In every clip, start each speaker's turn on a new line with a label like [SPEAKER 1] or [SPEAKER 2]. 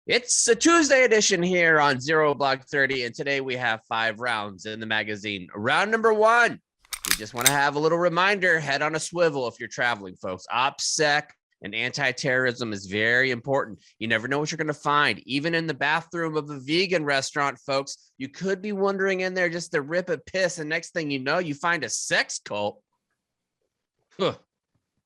[SPEAKER 1] It's a Tuesday edition here on Zero Block 30, and today we have 5 rounds in the magazine. Round number 1, we just want to have a little reminder, head on a swivel if you're traveling, folks. OPSEC and anti-terrorism is very important. You never know what you're going to find. Even in the bathroom of a vegan restaurant, folks, you could be wandering in there just to rip a piss, and next thing you know, you find a sex cult. Huh.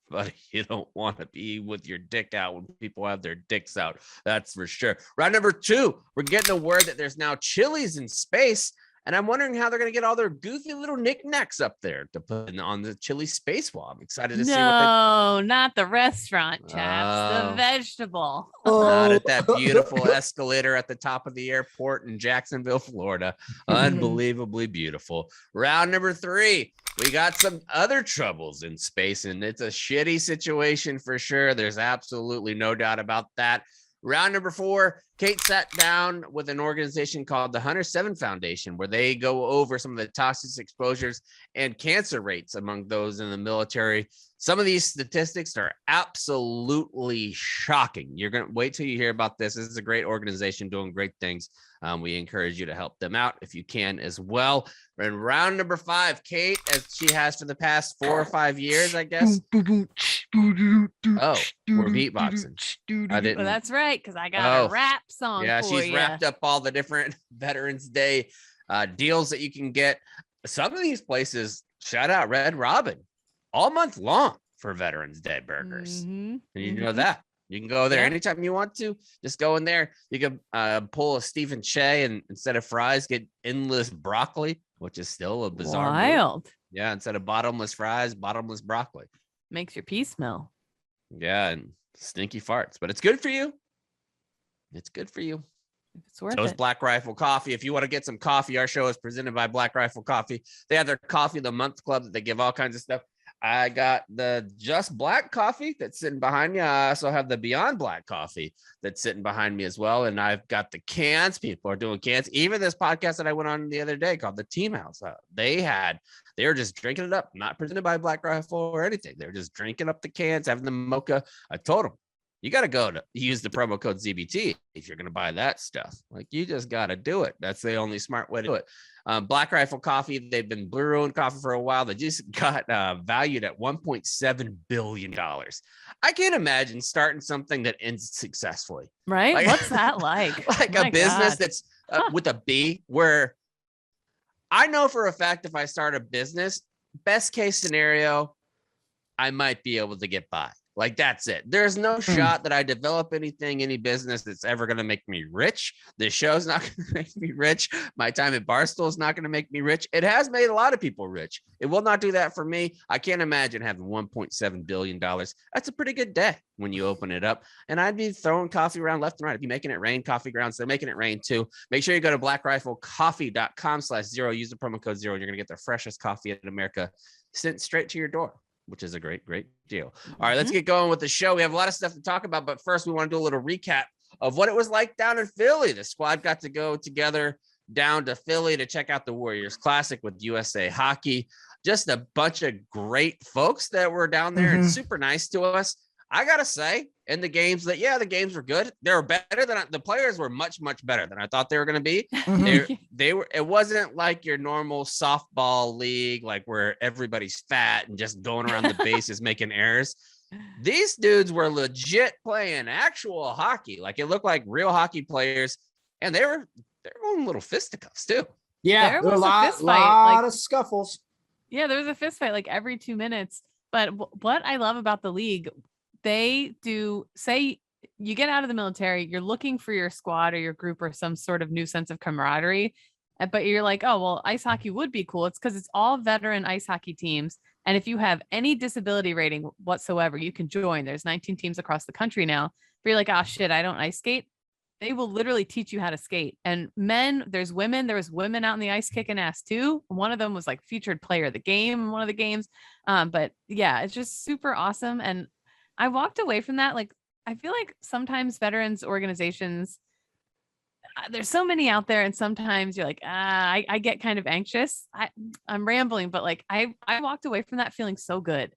[SPEAKER 1] But you don't want to be with your dick out when people have their dicks out. That's for sure. Round number 2, we're getting a word that there's now chilies in space. And I'm wondering how they're going to get all their goofy little knickknacks up there to put on the chili space wall. I'm excited to see what
[SPEAKER 2] No, not the restaurant, chaps. The vegetable.
[SPEAKER 1] Not at that beautiful escalator at the top of the airport in Jacksonville, Florida. Unbelievably beautiful. Round number 3. We got some other troubles in space, and it's a shitty situation for sure. There's absolutely no doubt about that. Round number 4, Kate sat down with an organization called the HunterSeven Foundation, where they go over some of the toxic exposures and cancer rates among those in the military. Some of these statistics are absolutely shocking. You're going to wait till you hear about this. This is a great organization doing great things. We encourage you to help them out if you can as well. We're in round number 5, Kate, as she has for the past 4 or 5 years, I guess. Oh, we're beatboxing. I didn't.
[SPEAKER 2] Well, that's right, because I got a rap song.
[SPEAKER 1] Yeah,
[SPEAKER 2] for
[SPEAKER 1] she's wrapped up all the different Veterans Day deals that you can get. Some of these places, shout out Red Robin, all month long for Veterans Day burgers. And you know that. You can go there anytime you want to. Just go in there. You can pull a Stephen Che and instead of fries, get endless broccoli, which is still a bizarre
[SPEAKER 2] wild
[SPEAKER 1] move. Yeah, instead of bottomless fries, bottomless broccoli.
[SPEAKER 2] Makes your pee smell.
[SPEAKER 1] Yeah, and stinky farts, but it's good for you. It's good for you.
[SPEAKER 2] It's worth
[SPEAKER 1] so is
[SPEAKER 2] it.
[SPEAKER 1] Black Rifle Coffee. If you want to get some coffee, our show is presented by Black Rifle Coffee. They have their Coffee of the Month Club that they give all kinds of stuff. I got the Just Black coffee that's sitting behind me. I also have the Beyond Black coffee that's sitting behind me as well. And I've got the cans. People are doing cans. Even this podcast that I went on the other day called the Team House. They were just drinking it up, not presented by Black Rifle or anything. They were just drinking up the cans, having the mocha. I told them, you got to go to use the promo code ZBT if you're going to buy that stuff. Like, you just got to do it. That's the only smart way to do it. Black Rifle Coffee, they've been brewing coffee for a while. They just got valued at $1.7 billion. I can't imagine starting something that ends successfully.
[SPEAKER 2] Right? Like, what's that like?
[SPEAKER 1] Like a business that's with a B, where I know for a fact if I start a business, best case scenario, I might be able to get by. Like, that's it. There's no shot that I develop any business that's ever going to make me rich. This show's not going to make me rich. My time at Barstool is not going to make me rich. It has made a lot of people rich. It will not do that for me. I can't imagine having $1.7 billion. That's a pretty good day when you open it up. And I'd be throwing coffee around left and right. I'd be making it rain. Coffee grounds. They're making it rain too. Make sure you go to blackriflecoffee.com/0. Use the promo code 0. You're going to get the freshest coffee in America sent straight to your door, which is a great deal. All right, let's get going with the show. We have a lot of stuff to talk about, but first we want to do a little recap of what it was like down in Philly. The squad got to go together down to Philly to check out the Warriors Classic with USA Hockey. Just a bunch of great folks that were down there and super nice to us. I got to say, in the games the games were good. They were better than the players were much better than I thought they were going to be. They were. It wasn't like your normal softball league, like where everybody's fat and just going around the bases making errors. These dudes were legit playing actual hockey. Like, it looked like real hockey players, and they were going little fisticuffs too.
[SPEAKER 3] Yeah, there was a lot of scuffles.
[SPEAKER 2] Yeah, there was a fist fight like every 2 minutes. But what I love about the league, they do say you get out of the military, you're looking for your squad or your group or some sort of new sense of camaraderie. But you're like, oh, well, ice hockey would be cool. It's because it's all veteran ice hockey teams. And if you have any disability rating whatsoever, you can join. There's 19 teams across the country now. But you're like, oh, shit, I don't ice skate. They will literally teach you how to skate. And men, there's women. There was women out in the ice kicking ass too. One of them was like featured player of the game in one of the games. But yeah, it's just super awesome. And I walked away from that. Like, I feel like sometimes veterans organizations, there's so many out there. And sometimes you're like, I get kind of anxious. I'm rambling, but like, I walked away from that feeling so good.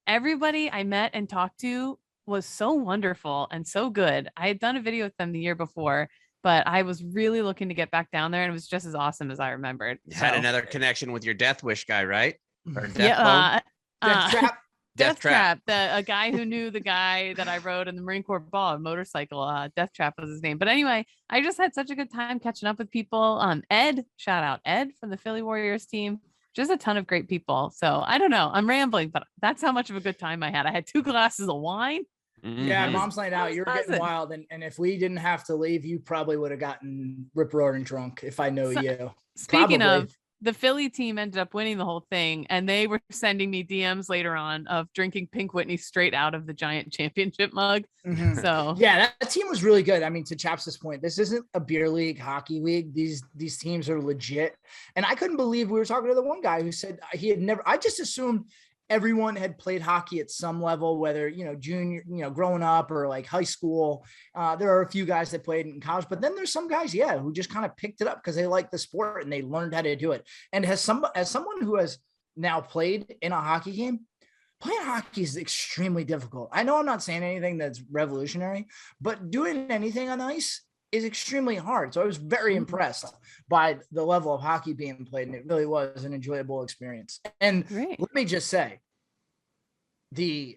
[SPEAKER 2] Everybody I met and talked to was so wonderful and so good. I had done a video with them the year before, but I was really looking to get back down there, and it was just as awesome as I remembered.
[SPEAKER 1] You had another connection with your Death Wish guy, right? Or
[SPEAKER 3] Death Trap.
[SPEAKER 2] Death Trap, a guy who knew the guy that I rode in the Marine Corps ball, a motorcycle. Death Trap was his name. But anyway, I just had such a good time catching up with people. Ed, shout out Ed from the Philly Warriors team. Just a ton of great people. So I don't know. I'm rambling, but that's how much of a good time I had. I had 2 glasses of wine.
[SPEAKER 3] Yeah, mom's night out. You're getting wild. And if we didn't have to leave, you probably would have gotten rip-roaring drunk if I know you.
[SPEAKER 2] Speaking of, the Philly team ended up winning the whole thing, and they were sending me DMs later on of drinking Pink Whitney straight out of the giant championship mug. So
[SPEAKER 3] yeah, that team was really good. I mean, to Chaps' point, this isn't a beer league, hockey league. These teams are legit. And I couldn't believe we were talking to the one guy who said he had never, I just assumed everyone had played hockey at some level, whether, junior, growing up or like high school. There are a few guys that played in college, but then there's some guys, who just kind of picked it up because they like the sport and they learned how to do it. And as someone who has now played in a hockey game, playing hockey is extremely difficult. I know I'm not saying anything that's revolutionary, but doing anything on ice is extremely hard. So I was very impressed by the level of hockey being played, and it really was an enjoyable experience. And let me just say, the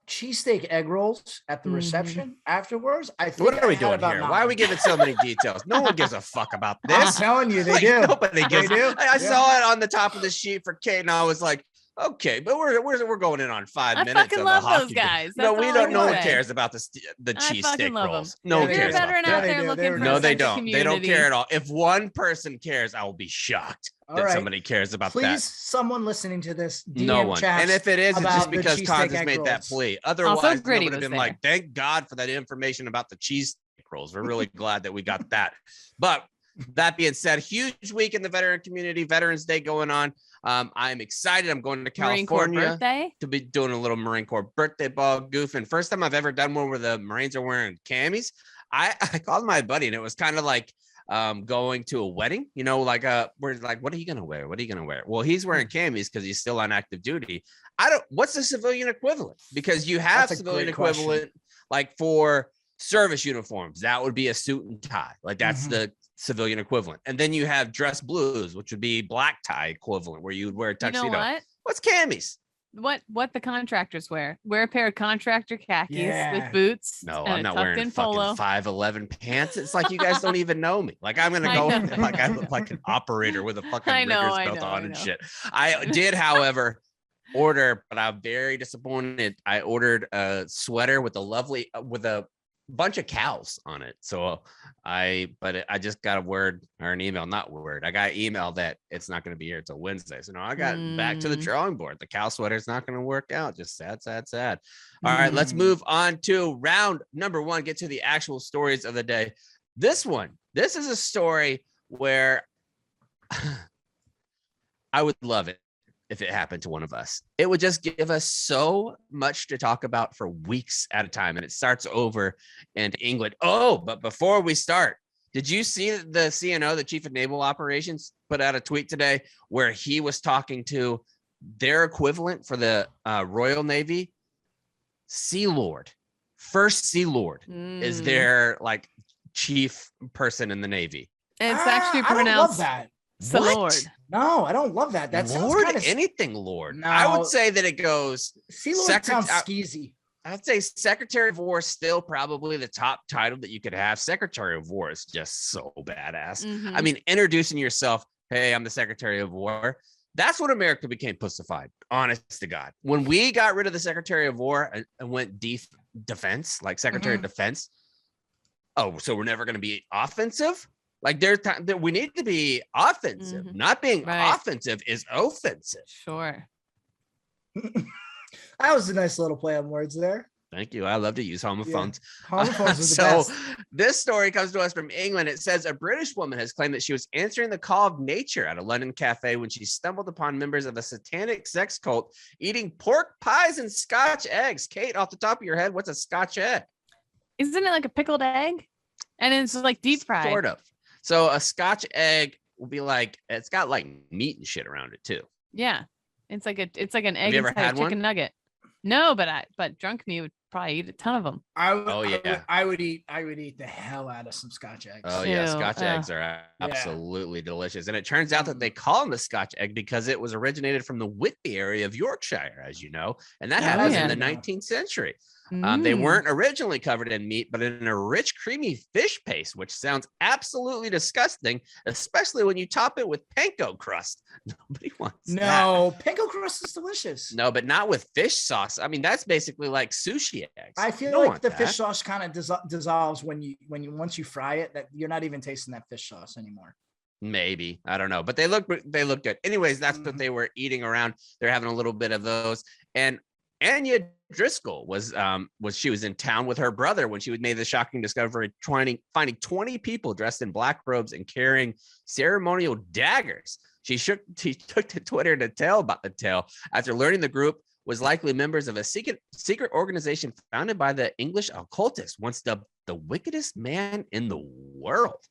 [SPEAKER 3] cheesesteak egg rolls at the reception afterwards, I think.
[SPEAKER 1] What are we doing here? Why are we giving so many details? No one gives a fuck about this.
[SPEAKER 3] I'm telling you, they do.
[SPEAKER 1] Nobody gives. I saw it on the top of the sheet for Kate, and I was like, okay, but we're going in on 5 minutes.
[SPEAKER 2] I fucking love those guys.
[SPEAKER 1] No, we don't. No one cares about the cheesesteak rolls. No one cares. No, they don't. They don't care at all. If one person cares, I will be shocked that somebody cares about that.
[SPEAKER 3] Please, someone listening to this, DM
[SPEAKER 1] no one.
[SPEAKER 3] Chaps,
[SPEAKER 1] and if it is, it's just because Cons has made that plea. Otherwise,
[SPEAKER 2] also,
[SPEAKER 1] nobody would have been like, thank God for that information about the cheesesteak rolls. We're really glad that we got that. But that being said, huge week in the veteran community, Veterans Day going on. I'm excited. I'm going to California to be doing a little Marine Corps birthday ball goofing. First time I've ever done one where the Marines are wearing camis. I called my buddy, and it was kind of like going to a wedding, we're like, what are you gonna wear? What are you gonna wear? Well, he's wearing camis because he's still on active duty. What's the civilian equivalent? Because you have civilian equivalent like for service uniforms, that would be a suit and tie. Like that's the civilian equivalent. And then you have dress blues, which would be black tie equivalent, where you would wear a tuxedo. You know what's camis?
[SPEAKER 2] What the contractors wear a pair of contractor khakis with boots.
[SPEAKER 1] No, I'm not wearing fucking 5'11" pants. It's like you guys don't even know me. Like I'm gonna go like I look like an operator with a fucking rigger's belt on and shit. I did, however, order, but I'm very disappointed. I ordered a sweater with a bunch of cows on it. So I just got an email, not word. I got an email that it's not going to be here until Wednesday. So no, I got back to the drawing board. The cow sweater is not going to work out. Just sad. All right, let's move on to round number 1. Get to the actual stories of the day. This is a story where I would love it if it happened to one of us. It would just give us so much to talk about for weeks at a time. And it starts over in England. Oh, but before we start, did you see the CNO, the Chief of Naval Operations, put out a tweet today where he was talking to their equivalent for the Royal Navy? Sea Lord. First Sea Lord is their like chief person in the Navy.
[SPEAKER 2] And it's actually pronounced. I love
[SPEAKER 3] that.
[SPEAKER 2] So Lord.
[SPEAKER 3] No, I don't love that. That
[SPEAKER 1] Lord,
[SPEAKER 3] sounds
[SPEAKER 1] anything Lord.
[SPEAKER 3] No.
[SPEAKER 1] I would say that it goes.
[SPEAKER 3] Sea Lord sounds skeezy.
[SPEAKER 1] I'd say Secretary of War is still probably the top title that you could have. Secretary of War is just so badass. I mean, introducing yourself, hey, I'm the Secretary of War. That's when America became pussified, honest to God. When we got rid of the Secretary of War and went defense, like Secretary of Defense. Oh, so we're never going to be offensive? Like there's time that we need to be offensive. Not being offensive is offensive.
[SPEAKER 2] Sure.
[SPEAKER 3] That was a nice little play on words there.
[SPEAKER 1] Thank you. I love to use homophones.
[SPEAKER 3] Yeah. Homophones is the best.
[SPEAKER 1] This story comes to us from England. It says a British woman has claimed that she was answering the call of nature at a London cafe when she stumbled upon members of a satanic sex cult eating pork pies and Scotch eggs. Kate, off the top of your head, what's a Scotch egg?
[SPEAKER 2] Isn't it like a pickled egg? And it's like deep fried.
[SPEAKER 1] Sort of. So a Scotch egg will be like, it's got like meat and shit around it too.
[SPEAKER 2] Yeah. It's like an egg inside a chicken nugget. No, but drunk me would probably eat a ton of them.
[SPEAKER 3] I would eat the hell out of some Scotch eggs.
[SPEAKER 1] Oh yeah,
[SPEAKER 2] Ew,
[SPEAKER 1] Scotch eggs are absolutely delicious. And it turns out that they call them the Scotch egg because it was originated from the Whitby area of Yorkshire, as you know, and that happens in the 19th century. They weren't originally covered in meat, but in a rich, creamy fish paste, which sounds absolutely disgusting, especially when you top it with panko crust. Nobody wants that.
[SPEAKER 3] Panko crust is delicious.
[SPEAKER 1] No, but not with fish sauce. I mean, that's basically like sushi eggs.
[SPEAKER 3] I feel like the fish sauce kind of dissolves when you once you fry it, that you're not even tasting that fish sauce anymore.
[SPEAKER 1] Maybe, I don't know, but they look good. Anyways, that's what they were eating around. They're having a little bit of those. And Anya Driscoll was in town with her brother when she made the shocking discovery finding 20 people dressed in black robes and carrying ceremonial daggers. She took to Twitter to tell about the tale after learning the group was likely members of a secret organization founded by the English occultist, once dubbed the wickedest man in the world.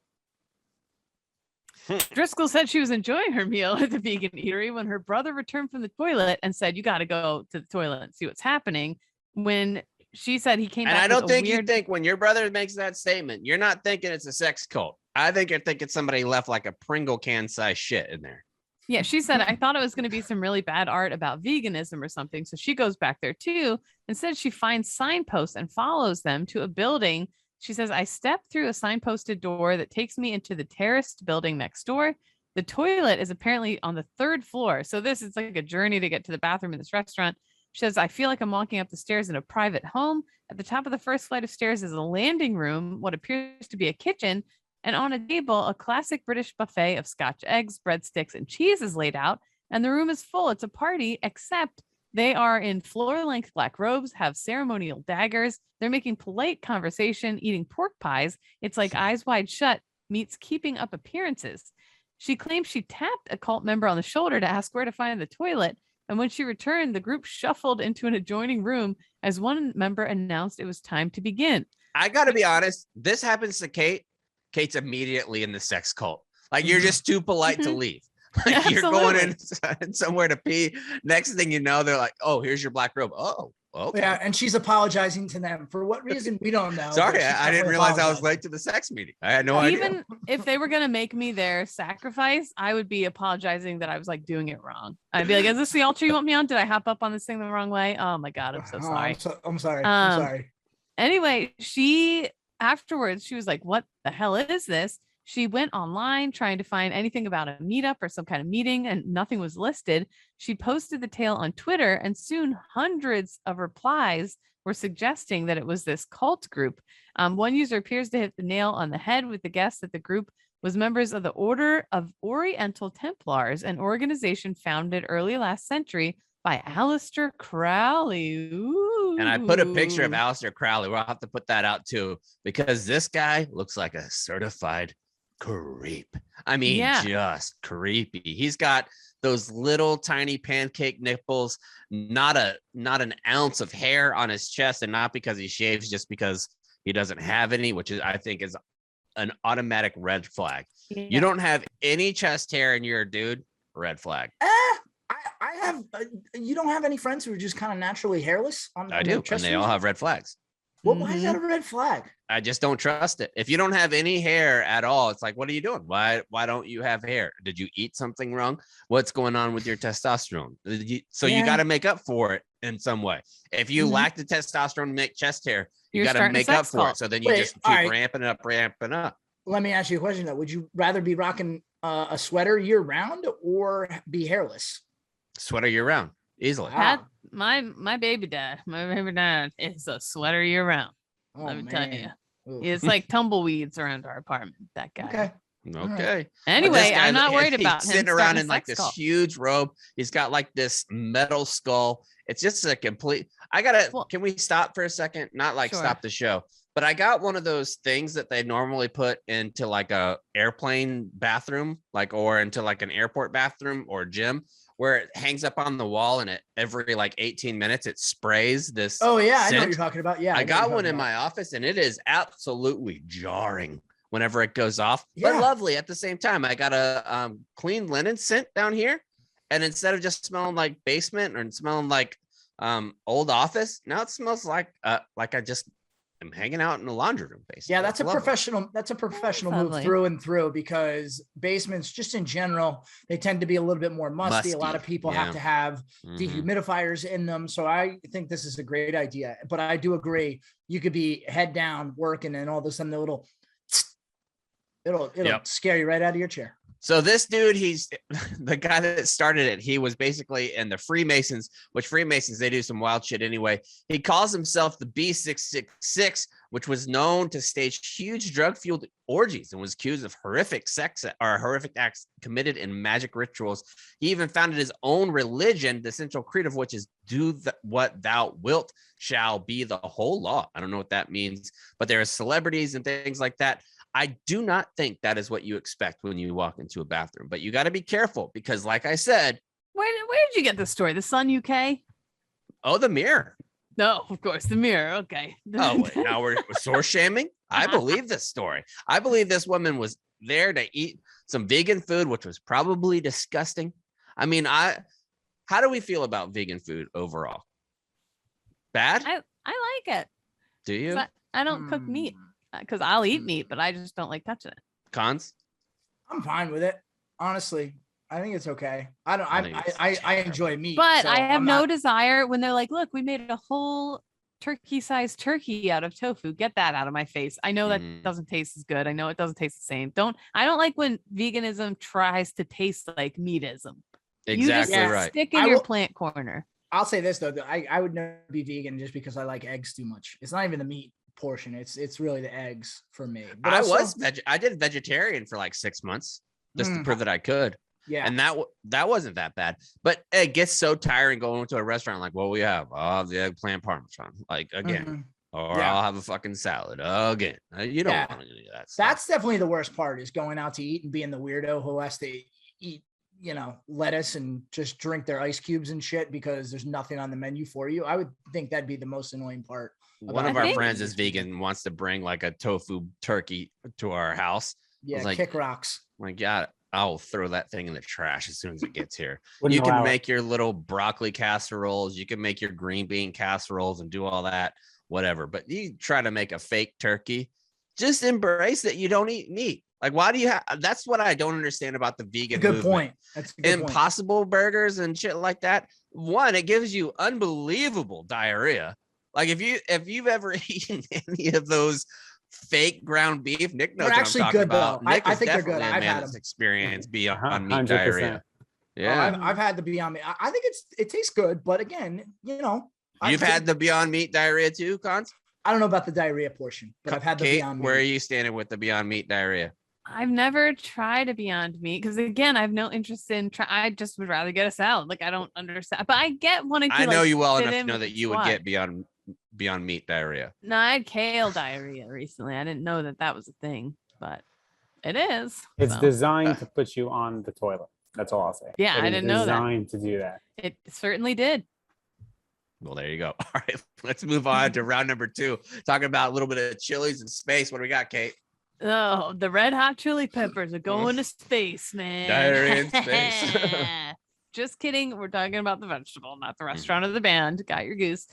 [SPEAKER 2] Driscoll said she was enjoying her meal at the vegan eatery when her brother returned from the toilet and said, "You got to go to the toilet and see what's happening." When she said he came back,
[SPEAKER 1] and I don't think you think when your brother makes that statement, you're not thinking it's a sex cult. I think you're thinking somebody left like a Pringle can size shit in there.
[SPEAKER 2] Yeah, she said, "I thought it was going to be some really bad art about veganism or something." So she goes back there too. Instead, she finds signposts and follows them to a building. She says, "I stepped through a signposted door that takes me into the terraced building next door. The toilet is apparently on the 3rd floor. So this is like a journey to get to the bathroom in this restaurant." She says, "I feel like I'm walking up the stairs in a private home. At the top of the first flight of stairs is a landing room, what appears to be a kitchen. And on a table, a classic British buffet of Scotch eggs, breadsticks, and cheese is laid out. And the room is full. It's a party, except they are in floor-length black robes, have ceremonial daggers. They're making polite conversation, eating pork pies. It's like Eyes Wide Shut meets Keeping Up Appearances." She claims she tapped a cult member on the shoulder to ask where to find the toilet. And when she returned, the group shuffled into an adjoining room as one member announced it was time to begin.
[SPEAKER 1] I got to be honest. This happens to Kate. Kate's immediately in the sex cult. Like, you're just too polite to leave. Like, you're going in somewhere to pee. Next thing you know, they're like, "Oh, here's your black robe." Oh, okay.
[SPEAKER 3] Yeah, and she's apologizing to them for what reason we don't know.
[SPEAKER 1] Sorry, I didn't realize I was late to the sex meeting. I had no idea.
[SPEAKER 2] Even if they were gonna make me their sacrifice, I would be apologizing that I was like doing it wrong. I'd be like, "Is this the altar you want me on? Did I hop up on this thing the wrong way? Oh my god, I'm so sorry."
[SPEAKER 3] I'm sorry.
[SPEAKER 2] Anyway, afterwards, she was like, "What the hell is this?" She went online trying to find anything about a meetup or some kind of meeting, and nothing was listed. She posted the tale on Twitter, and soon hundreds of replies were suggesting that it was this cult group. One user appears to hit the nail on the head with the guess that the group was members of the Order of Oriental Templars, an organization founded early last century by Aleister Crowley. Ooh.
[SPEAKER 1] And I put a picture of Aleister Crowley. We'll have to put that out too, because this guy looks like a certified creep. I mean, just creepy. He's got those little tiny pancake nipples, not an ounce of hair on his chest, and not because he shaves, just because he doesn't have any, which is, I think, is an automatic red flag. Yeah. You don't have any chest hair and you're a dude, red flag.
[SPEAKER 3] I have. You don't have any friends who are just kind of naturally hairless?
[SPEAKER 1] I do, and they all have red flags.
[SPEAKER 3] Well, why is that a red flag?
[SPEAKER 1] I just don't trust it. If you don't have any hair at all, it's like, what are you doing? Why don't you have hair? Did you eat something wrong? What's going on with your testosterone? You got to make up for it in some way. If you lack the testosterone to make chest hair, you got to make up for it. So then you just keep ramping up.
[SPEAKER 3] Let me ask you a question though. Would you rather be rocking a sweater year round or be hairless?
[SPEAKER 1] Sweater year round, easily.
[SPEAKER 2] My baby dad is a sweater year round. Let me tell you. Ooh. It's like tumbleweeds around our apartment. That guy.
[SPEAKER 1] Okay.
[SPEAKER 2] Anyway, I'm not worried about him
[SPEAKER 1] sitting around in like this huge robe. He's got like this metal skull. It's just a complete. Can we stop for a second? Not like stop the show, but I got one of those things that they normally put into like a airplane bathroom, or into like an airport bathroom or gym, where it hangs up on the wall, and every like 18 minutes it sprays this.
[SPEAKER 3] Oh yeah,
[SPEAKER 1] scent.
[SPEAKER 3] I know what you're talking about. Yeah,
[SPEAKER 1] I got one in my office, and it is absolutely jarring whenever it goes off, but lovely at the same time. I got a clean linen scent down here, and instead of just smelling like basement or smelling like old office. Now it smells like I just am hanging out in the laundry room, basically.
[SPEAKER 3] Yeah, that's a
[SPEAKER 1] Lovely.
[SPEAKER 3] professional. That's a professional
[SPEAKER 2] That's
[SPEAKER 3] move
[SPEAKER 2] lovely.
[SPEAKER 3] through and through, because basements, just in general, they tend to be a little bit more musty. A lot
[SPEAKER 1] Musty,
[SPEAKER 3] of people
[SPEAKER 1] yeah.
[SPEAKER 3] have to have
[SPEAKER 1] Mhm.
[SPEAKER 3] dehumidifiers in them. So I think this is a great idea. But I do agree, you could be head down working, and all of a sudden it'll
[SPEAKER 1] Yep.
[SPEAKER 3] scare you right out of your chair.
[SPEAKER 1] So this dude, he's the guy that started it. He was basically in the Freemasons, which Freemasons, they do some wild shit anyway. He calls himself the B666, which was known to stage huge drug-fueled orgies and was accused of horrific acts committed in magic rituals. He even founded his own religion, the central creed of which is what thou wilt shall be the whole law. I don't know what that means, but there are celebrities and things like that. I do not think that is what you expect when you walk into a bathroom, but you got to be careful because, like I said,
[SPEAKER 2] Where did you get this story? The Sun UK?
[SPEAKER 1] oh, the mirror.
[SPEAKER 2] No, of course, the Mirror. Okay.
[SPEAKER 1] Oh, wait, now we're source shaming. I believe this story. I believe this woman was there to eat some vegan food, which was probably disgusting. I mean, how do we feel about vegan food overall? Bad?
[SPEAKER 2] I like it.
[SPEAKER 1] Do you?
[SPEAKER 2] 'Cause I don't cook meat because I'll eat meat, but I just don't like touching it.
[SPEAKER 1] Cons?
[SPEAKER 3] I'm fine with it. Honestly, I think it's okay. I enjoy meat.
[SPEAKER 2] But
[SPEAKER 3] so
[SPEAKER 2] I have
[SPEAKER 3] I'm
[SPEAKER 2] no
[SPEAKER 3] not-
[SPEAKER 2] desire when they're like, look, we made a whole turkey-sized turkey out of tofu. Get that out of my face. I know that doesn't taste as good. I know it doesn't taste the same. I don't like when veganism tries to taste like meatism.
[SPEAKER 1] Exactly
[SPEAKER 2] you just
[SPEAKER 1] right.
[SPEAKER 2] stick in your plant corner.
[SPEAKER 3] I'll say this though, that I would never be vegan just because I like eggs too much. It's not even the meat portion. It's really the eggs for me. But
[SPEAKER 1] I did vegetarian for like 6 months just to prove that I could.
[SPEAKER 3] Yeah.
[SPEAKER 1] And that wasn't that bad, but it gets so tiring going to a restaurant. Like, what we have? Oh, the eggplant parmesan, like again, or
[SPEAKER 3] Yeah.
[SPEAKER 1] I'll have a fucking salad again. You don't
[SPEAKER 3] Yeah.
[SPEAKER 1] want to do that stuff.
[SPEAKER 3] That's definitely the worst part, is going out to eat and being the weirdo who has to eat, lettuce and just drink their ice cubes and shit because there's nothing on the menu for you. I would think that'd be the most annoying part.
[SPEAKER 1] One of our friends is vegan and wants to bring like a tofu turkey to our house.
[SPEAKER 3] Yeah,
[SPEAKER 1] like,
[SPEAKER 3] kick rocks.
[SPEAKER 1] My God, I'll throw that thing in the trash as soon as it gets here.
[SPEAKER 4] Wouldn't
[SPEAKER 1] You can
[SPEAKER 4] allow it.
[SPEAKER 1] make your little broccoli casseroles. You can make your green bean casseroles and do all that, whatever. But you try to make a fake turkey, just embrace that you don't eat meat. Like, why do you have? That's what I don't understand about the vegan
[SPEAKER 3] Good
[SPEAKER 1] movement.
[SPEAKER 3] point. That's a good point.
[SPEAKER 1] Impossible burgers and shit like that. One, it gives you unbelievable diarrhea. Like if you've ever eaten any of those fake ground beef, Nick knows
[SPEAKER 3] They're
[SPEAKER 1] what
[SPEAKER 3] actually
[SPEAKER 1] I'm talking
[SPEAKER 3] good,
[SPEAKER 1] about.
[SPEAKER 3] though.
[SPEAKER 1] Nick
[SPEAKER 3] I
[SPEAKER 1] is
[SPEAKER 3] think they're good.
[SPEAKER 1] definitely a
[SPEAKER 3] I've
[SPEAKER 1] man
[SPEAKER 3] had
[SPEAKER 1] that's
[SPEAKER 3] them.
[SPEAKER 1] experienced beyond meat
[SPEAKER 4] 100%.
[SPEAKER 1] diarrhea. Yeah,
[SPEAKER 3] I've had the Beyond Meat. I think it tastes good, but again,
[SPEAKER 1] you've had the Beyond Meat diarrhea too, Cons?
[SPEAKER 3] I don't know about the diarrhea portion, but I've had the
[SPEAKER 1] Kate,
[SPEAKER 3] Beyond Meat.
[SPEAKER 1] where are you standing with the Beyond Meat diarrhea?
[SPEAKER 2] I've never tried a Beyond Meat because, again, I have no interest in I just would rather get a salad. Like, I don't understand, but I get wanting to.
[SPEAKER 1] I know you well
[SPEAKER 2] fit
[SPEAKER 1] enough to
[SPEAKER 2] in
[SPEAKER 1] know
[SPEAKER 2] with
[SPEAKER 1] that
[SPEAKER 2] the
[SPEAKER 1] you would
[SPEAKER 2] squad.
[SPEAKER 1] get Beyond Meat diarrhea.
[SPEAKER 2] No, I had kale diarrhea recently. I didn't know that was a thing, but it is.
[SPEAKER 4] It's
[SPEAKER 2] so.
[SPEAKER 4] designed to put you on the toilet. That's all I'll say.
[SPEAKER 2] Yeah,
[SPEAKER 4] It
[SPEAKER 2] I
[SPEAKER 4] is
[SPEAKER 2] didn't know that.
[SPEAKER 4] Designed to do that.
[SPEAKER 2] It certainly did.
[SPEAKER 1] Well, there you go. All right, let's move on to round number 2. Talking about a little bit of chilies in space. What do we got, Kate?
[SPEAKER 2] Oh, the red hot chili peppers are going to space, man.
[SPEAKER 1] Diarrhea in space.
[SPEAKER 2] Just kidding. We're talking about the vegetable, not the restaurant or the band. Got your goose.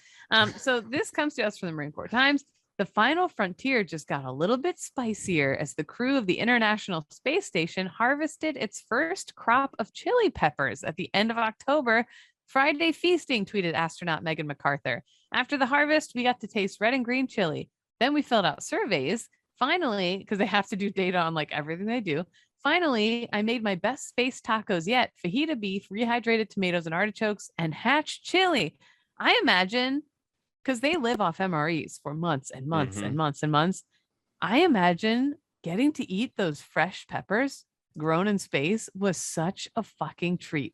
[SPEAKER 2] So this comes to us from the Marine Corps Times. The final frontier just got a little bit spicier as the crew of the International Space Station harvested its first crop of chili peppers at the end of October. Friday feasting, tweeted astronaut Megan MacArthur. After the harvest, we got to taste red and green chili. Then we filled out surveys. Finally, because they have to do data on like everything they do. Finally, I made my best space tacos yet. Fajita beef, rehydrated tomatoes and artichokes, and hatch chili. I imagine, because they live off MREs for months and months and months and months. I imagine getting to eat those fresh peppers grown in space was such a fucking treat.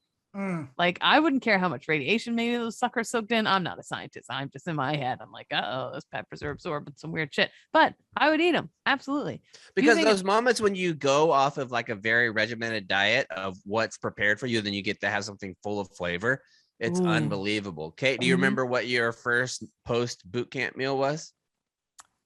[SPEAKER 2] Like, I wouldn't care how much radiation maybe those suckers soaked in. I'm not a scientist. I'm just in my head. I'm like, oh, those peppers are absorbing some weird shit. But I would eat them. Absolutely.
[SPEAKER 1] Because those moments when you go off of like a very regimented diet of what's prepared for you, then you get to have something full of flavor. It's unbelievable. Kate, do you remember what your first post boot camp meal was?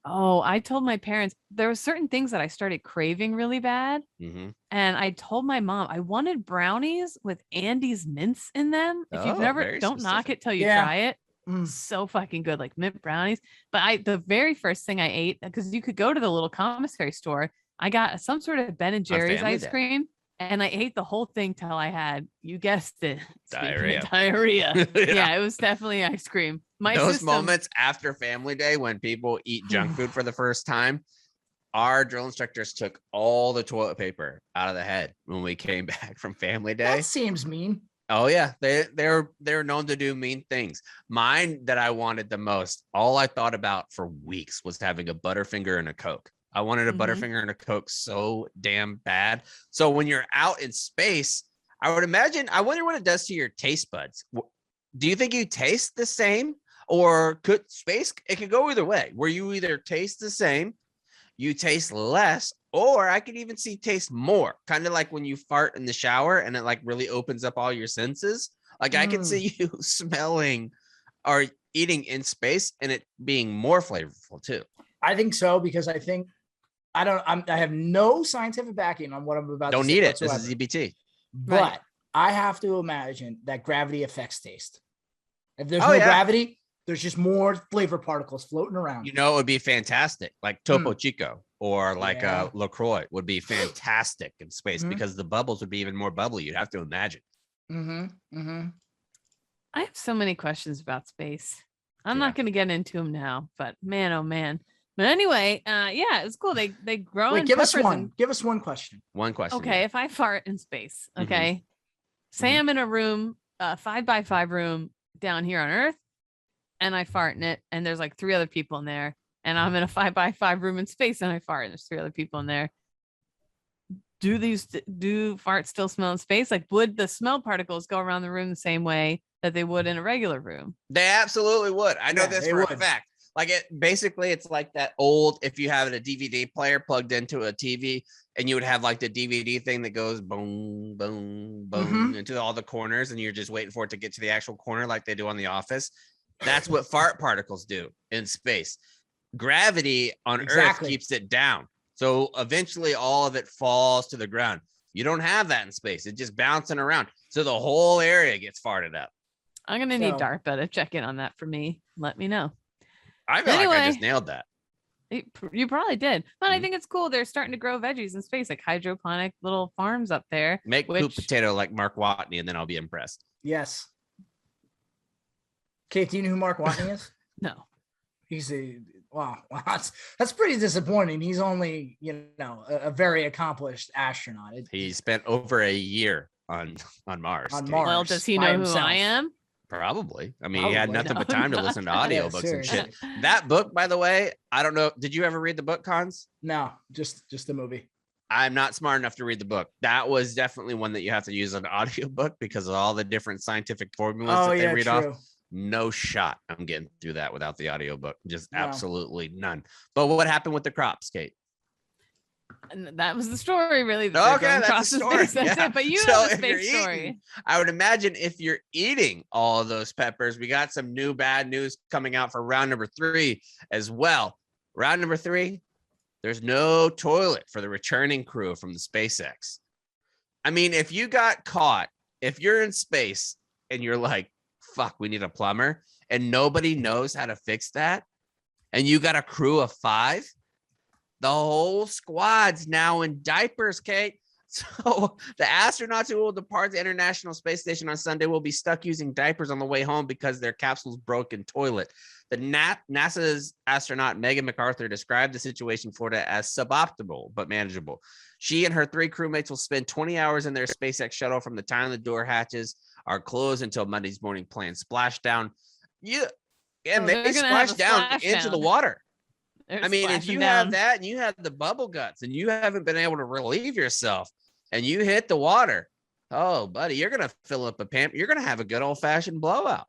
[SPEAKER 2] Oh, I told my parents there were certain things that I started craving really bad. And I told my mom I wanted brownies with Andy's mints in them. If you've never, don't knock it till you try it. So fucking good, like mint brownies. But the very first thing I ate, because you could go to the little commissary store, I got some sort of Ben and Jerry's
[SPEAKER 1] Family
[SPEAKER 2] ice
[SPEAKER 1] Day.
[SPEAKER 2] cream, and I ate the whole thing till I had, you guessed it, speaking of
[SPEAKER 1] Diarrhea.
[SPEAKER 2] diarrhea.
[SPEAKER 1] Yeah.
[SPEAKER 2] Yeah, it was definitely ice cream.
[SPEAKER 1] Those moments after Family Day when people eat junk food for the first time, our drill instructors took all the toilet paper out of the head when we came back from Family Day.
[SPEAKER 3] That seems mean.
[SPEAKER 1] Oh yeah, they're known to do mean things. Mine that I wanted the most, all I thought about for weeks was having a Butterfinger and a Coke. I wanted a Butterfinger and a Coke so damn bad. So when you're out in space, I wonder what it does to your taste buds. Do you think you taste the same, or could space? It could go either way, where you either taste the same, you taste less, or I could even see taste more, kind of like when you fart in the shower and it like really opens up all your senses. Like I can see you smelling or eating in space and it being more flavorful too.
[SPEAKER 3] I think so, because I think I have no scientific backing on what I'm about to say.
[SPEAKER 1] Don't need it.
[SPEAKER 3] Whatsoever.
[SPEAKER 1] This is EBT.
[SPEAKER 3] But
[SPEAKER 2] Right.
[SPEAKER 3] I have to imagine that gravity affects taste. If there's no gravity, there's just more flavor particles floating around.
[SPEAKER 1] You know, it would be fantastic. Like Topo Chico or like LaCroix would be fantastic in space because the bubbles would be even more bubbly. You'd have to imagine.
[SPEAKER 2] I have so many questions about space. I'm not going to get into them now, but man, oh man. But anyway, yeah, it was cool. They grow.
[SPEAKER 3] Wait, give us one. Give us one question.
[SPEAKER 1] One question.
[SPEAKER 2] Okay,
[SPEAKER 1] yeah.
[SPEAKER 2] if I fart in space, okay, say I'm in a room, 5x5 room down here on Earth, and I fart in it, and there's like 3 other people in there, and I'm in a 5x5 room in space, and I fart, and there's 3 other people in there. Do farts still smell in space? Like, would the smell particles go around the room the same way that they would in a regular room?
[SPEAKER 1] They absolutely would. I know this for a fact. Like it's like that old, if you have a DVD player plugged into a TV and you would have like the DVD thing that goes boom, boom, boom into all the corners and you're just waiting for it to get to the actual corner like they do on The Office. That's what fart particles do in space. Gravity on Earth keeps it down. So eventually all of it falls to the ground. You don't have that in space. It's just bouncing around. So the whole area gets farted up.
[SPEAKER 2] I'm going to need DARPA to check in on that for me. Let me know.
[SPEAKER 1] I feel like I just nailed that.
[SPEAKER 2] You probably did. But I think it's cool. They're starting to grow veggies in space, like hydroponic little farms up there.
[SPEAKER 1] Make poop potato like Mark Watney, and then I'll be impressed.
[SPEAKER 3] Yes. Kate, do you know who Mark Watney is?
[SPEAKER 2] No.
[SPEAKER 3] He's wow. That's pretty disappointing. He's only, a very accomplished astronaut.
[SPEAKER 1] He spent over a year on Mars.
[SPEAKER 3] On Mars.
[SPEAKER 2] Well, does he know who I am?
[SPEAKER 1] Probably. I mean, he had nothing but time to listen to audiobooks and shit. That book, by the way, I don't know. Did you ever read the book, Cons?
[SPEAKER 3] No, just the movie.
[SPEAKER 1] I'm not smart enough to read the book. That was definitely one that you have to use an audiobook because of all the different scientific formulas that they read off. No shot I'm getting through that without the audiobook. Just absolutely none. But what happened with the crops, Kate?
[SPEAKER 2] And that was the story, really.
[SPEAKER 1] Okay, that's the story.
[SPEAKER 2] That's it. But you have a space story.
[SPEAKER 1] I would imagine if you're eating all of those peppers, we got some new bad news coming out for round number 3 as well. Round number 3, there's no toilet for the returning crew from the SpaceX. I mean, if you got caught, if you're in space and you're like, fuck, we need a plumber, and nobody knows how to fix that, and you got a crew of 5, the whole squad's now in diapers, Kate. So the astronauts who will depart the International Space Station on Sunday will be stuck using diapers on the way home because their capsule's broken toilet. The NASA's astronaut Megan MacArthur described the situation for Florida as suboptimal but manageable. She and her 3 crewmates will spend 20 hours in their SpaceX shuttle from the time the door hatches are closed until Monday's morning planned splashdown. They splash down into the water. I mean, if you have that and you have the bubble guts and you haven't been able to relieve yourself and you hit the water, oh, buddy, you're going to fill up a pamper. You're going to have a good old fashioned blowout.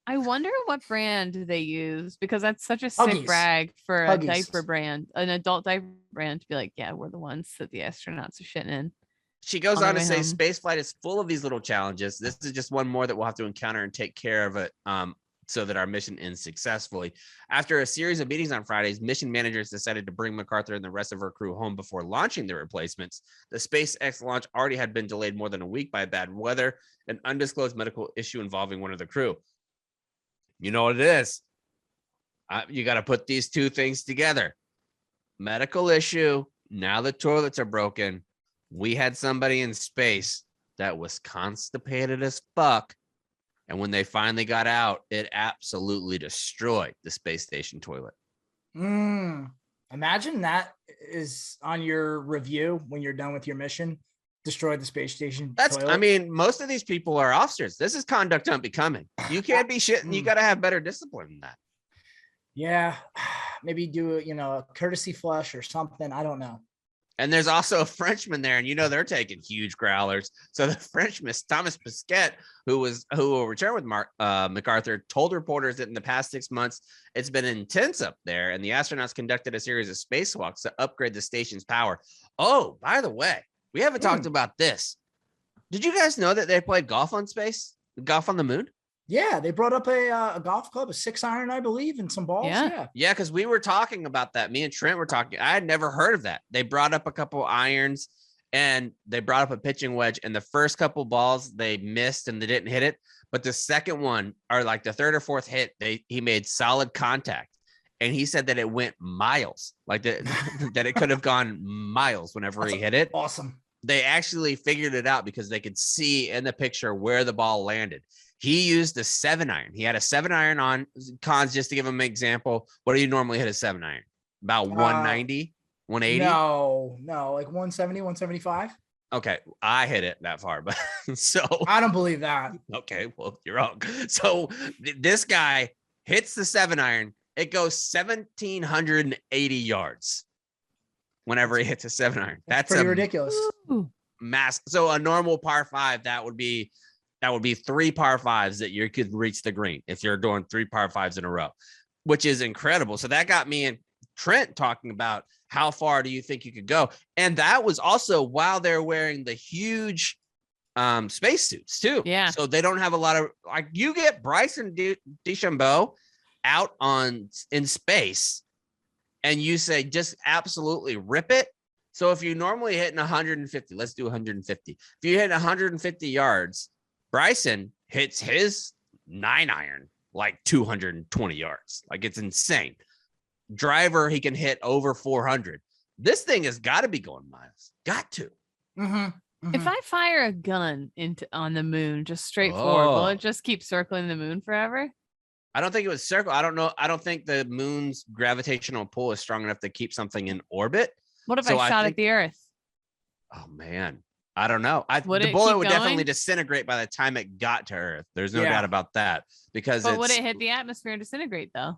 [SPEAKER 2] I wonder what brand they use, because that's such a sick brag for a diaper brand, an adult diaper brand, to be like, yeah, we're the ones that the astronauts are shitting in.
[SPEAKER 1] She goes on to say spaceflight is full of these little challenges. This is just one more that we'll have to encounter and take care of it so that our mission ends successfully. After a series of meetings on Fridays, mission managers decided to bring MacArthur and the rest of her crew home before launching the replacements. The SpaceX launch already had been delayed more than a week by bad weather, an undisclosed medical issue involving one of the crew. You know what it is? You got to put these two things together. Medical issue. Now the toilets are broken. We had somebody in space that was constipated as fuck. And when they finally got out, it absolutely destroyed the space station toilet.
[SPEAKER 3] Imagine that is on your review when you're done with your mission. Destroyed the space station toilet.
[SPEAKER 1] I mean, most of these people are officers. This is conduct unbecoming. You can't be shitting. You got to have better discipline than that. Yeah.
[SPEAKER 3] Maybe do a courtesy flush or something. I don't know.
[SPEAKER 1] And there's also a Frenchman there, and they're taking huge growlers. So the Frenchman, Thomas Pesquet, who will return with MacArthur, told reporters that in the past 6 months, it's been intense up there, and the astronauts conducted a series of spacewalks to upgrade the station's power. Oh, by the way, we haven't talked about this. Did you guys know that they played golf on space? Golf on the moon?
[SPEAKER 3] Yeah, they brought up a golf club, a 6-iron, I believe, and some balls.
[SPEAKER 1] Yeah, because we were talking about that. Me and Trent were talking. I had never heard of that. They brought up a couple irons and they brought up a pitching wedge. And the first couple balls they missed and they didn't hit it. But the second one, or like the third or fourth hit, he made solid contact. And he said that it went miles, like that it could have gone miles whenever he hit it.
[SPEAKER 3] Awesome.
[SPEAKER 1] They actually figured it out because they could see in the picture where the ball landed. He used a 7-iron. He had a 7-iron on. Cons, just to give him an example, what do you normally hit a 7-iron? About 190, 180?
[SPEAKER 3] No, like 170, 175.
[SPEAKER 1] Okay, I hit it that far, but so
[SPEAKER 3] I don't believe that.
[SPEAKER 1] Okay, well, you're wrong. So this guy hits the 7-iron. It goes 1,780 yards whenever he hits a 7-iron. That's
[SPEAKER 3] pretty ridiculous.
[SPEAKER 1] Mass. So a normal par 5, that would be 3 par 5s that you could reach the green if you're doing 3 par 5s in a row, which is incredible. So that got me and Trent talking about how far do you think you could go? And that was also while they're wearing the huge spacesuits too.
[SPEAKER 2] Yeah.
[SPEAKER 1] So they don't have a lot of, like, you get Bryson DeChambeau out in space and you say, just absolutely rip it. So if you normally hit 150, let's do 150. If you hit 150 yards, Bryson hits his 9-iron like 220 yards. Like, it's insane. Driver, he can hit over 400. This thing has got to be going miles. Got to.
[SPEAKER 2] If I fire a gun on the moon, just straightforward, will it just keep circling the moon forever?
[SPEAKER 1] I don't think it would circle. I don't know. I don't think the moon's gravitational pull is strong enough to keep something in orbit.
[SPEAKER 2] What if I shot at the Earth?
[SPEAKER 1] Oh, man. I don't know. The bullet would definitely disintegrate by the time it got to Earth. There's no doubt about that. But
[SPEAKER 2] would it hit the atmosphere and disintegrate, though?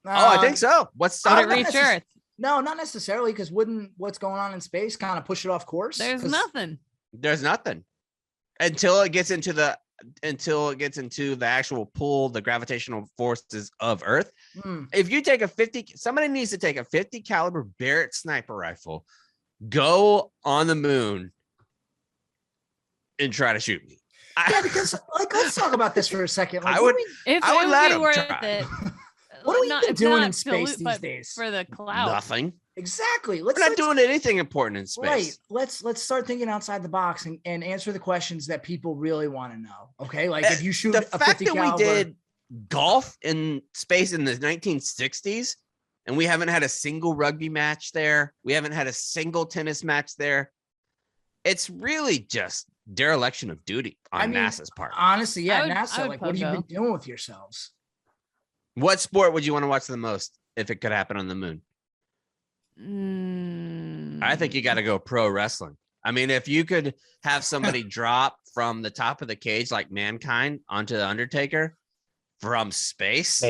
[SPEAKER 1] I think so. Would
[SPEAKER 2] it reach Earth?
[SPEAKER 3] No, not necessarily, because wouldn't what's going on in space kind of push it off course?
[SPEAKER 2] There's nothing.
[SPEAKER 1] There's nothing until it gets into the actual pull, the gravitational forces of Earth. If you take somebody needs to take a 50 caliber Barrett sniper rifle, go on the moon and try to shoot me.
[SPEAKER 3] Yeah, because let's talk about this for a second. Like,
[SPEAKER 1] I would let him
[SPEAKER 2] worth
[SPEAKER 1] try.
[SPEAKER 2] it.
[SPEAKER 3] What are we even doing in space these days?
[SPEAKER 2] For the cloud.
[SPEAKER 1] Nothing.
[SPEAKER 3] Exactly.
[SPEAKER 1] We're not doing anything important in space.
[SPEAKER 3] Right. Let's start thinking outside the box and answer the questions that people really want to know. Okay. Like, if you shoot
[SPEAKER 1] the
[SPEAKER 3] a
[SPEAKER 1] fact
[SPEAKER 3] 50
[SPEAKER 1] that
[SPEAKER 3] caliber,
[SPEAKER 1] we did golf in space in the 1960s and we haven't had a single rugby match there. We haven't had a single tennis match there. It's really just dereliction of duty on NASA's part.
[SPEAKER 3] Honestly, yeah. NASA, like, what have you been doing with yourselves?
[SPEAKER 1] What sport would you want to watch the most if it could happen on the moon? I think you got to go pro wrestling. I mean, if you could have somebody drop from the top of the cage like Mankind onto the Undertaker from space.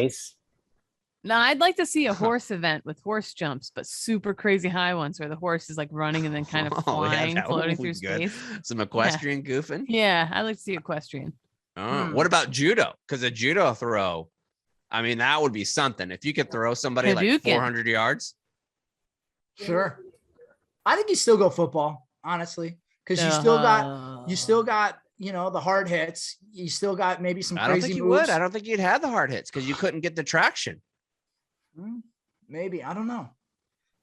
[SPEAKER 2] No, I'd like to see a horse event with horse jumps, but super crazy high ones where the horse is like running and then kind of flying, floating through space.
[SPEAKER 1] Some equestrian goofing.
[SPEAKER 2] Yeah, I'd like to see equestrian.
[SPEAKER 1] What about judo? Because a judo throw, I mean, that would be something. If you could throw somebody like 400 yards.
[SPEAKER 3] Sure. I think you still go football, honestly, because you still got, the hard hits. You still got maybe some crazy moves. I don't think you would.
[SPEAKER 1] I don't think you'd have the hard hits because you couldn't get the traction.
[SPEAKER 3] Maybe. I don't know.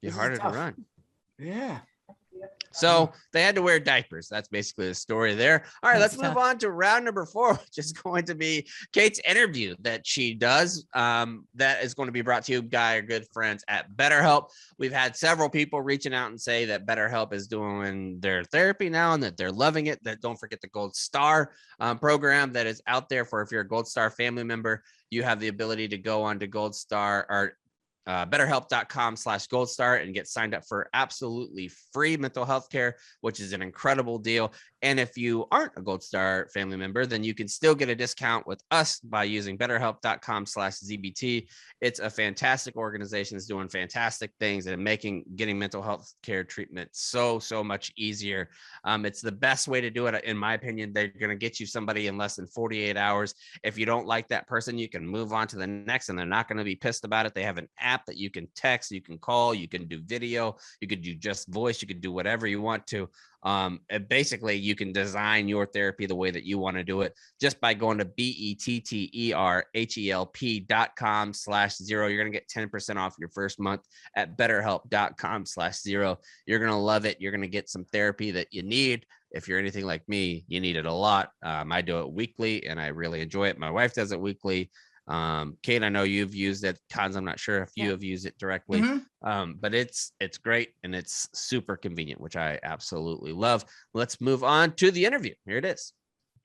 [SPEAKER 1] Be harder to run.
[SPEAKER 3] Yeah.
[SPEAKER 1] So they had to wear diapers. That's basically the story there. All right,
[SPEAKER 2] That's
[SPEAKER 1] let's move on to round number 4, which is going to be Kate's interview that she does. That is going to be brought to you by our good friends at BetterHelp. We've had several people reaching out and say that BetterHelp is doing their therapy now and that they're loving it. That don't forget the Gold Star program that is out there for if you're a Gold Star family member. You have the ability to go on to Gold Star or betterhelp.com/goldstar and get signed up for absolutely free mental health care, which is an incredible deal. And if you aren't a Gold Star family member, then you can still get a discount with us by using betterhelp.com/ZBT. It's a fantastic organization that's doing fantastic things and making getting mental health care treatment so much easier. It's the best way to do it. In my opinion, they're going to get you somebody in less than 48 hours. If you don't like that person, you can move on to the next and they're not going to be pissed about it. They have an app that you can text, you can call, you can do video, you could do just voice, you could do whatever you want to. Basically, you can design your therapy the way that you want to do it just by going to betterhelp.com/0. You're going to get 10% off your first month at betterhelp.com/0. You're going to love it. You're going to get some therapy that you need. If you're anything like me, you need it a lot. I do it weekly and I really enjoy it. My wife does it weekly. Kate, I know you've used it. Cons, I'm not sure if you have used it directly, but it's great and it's super convenient, which I absolutely love. Let's move on to the interview. Here it is.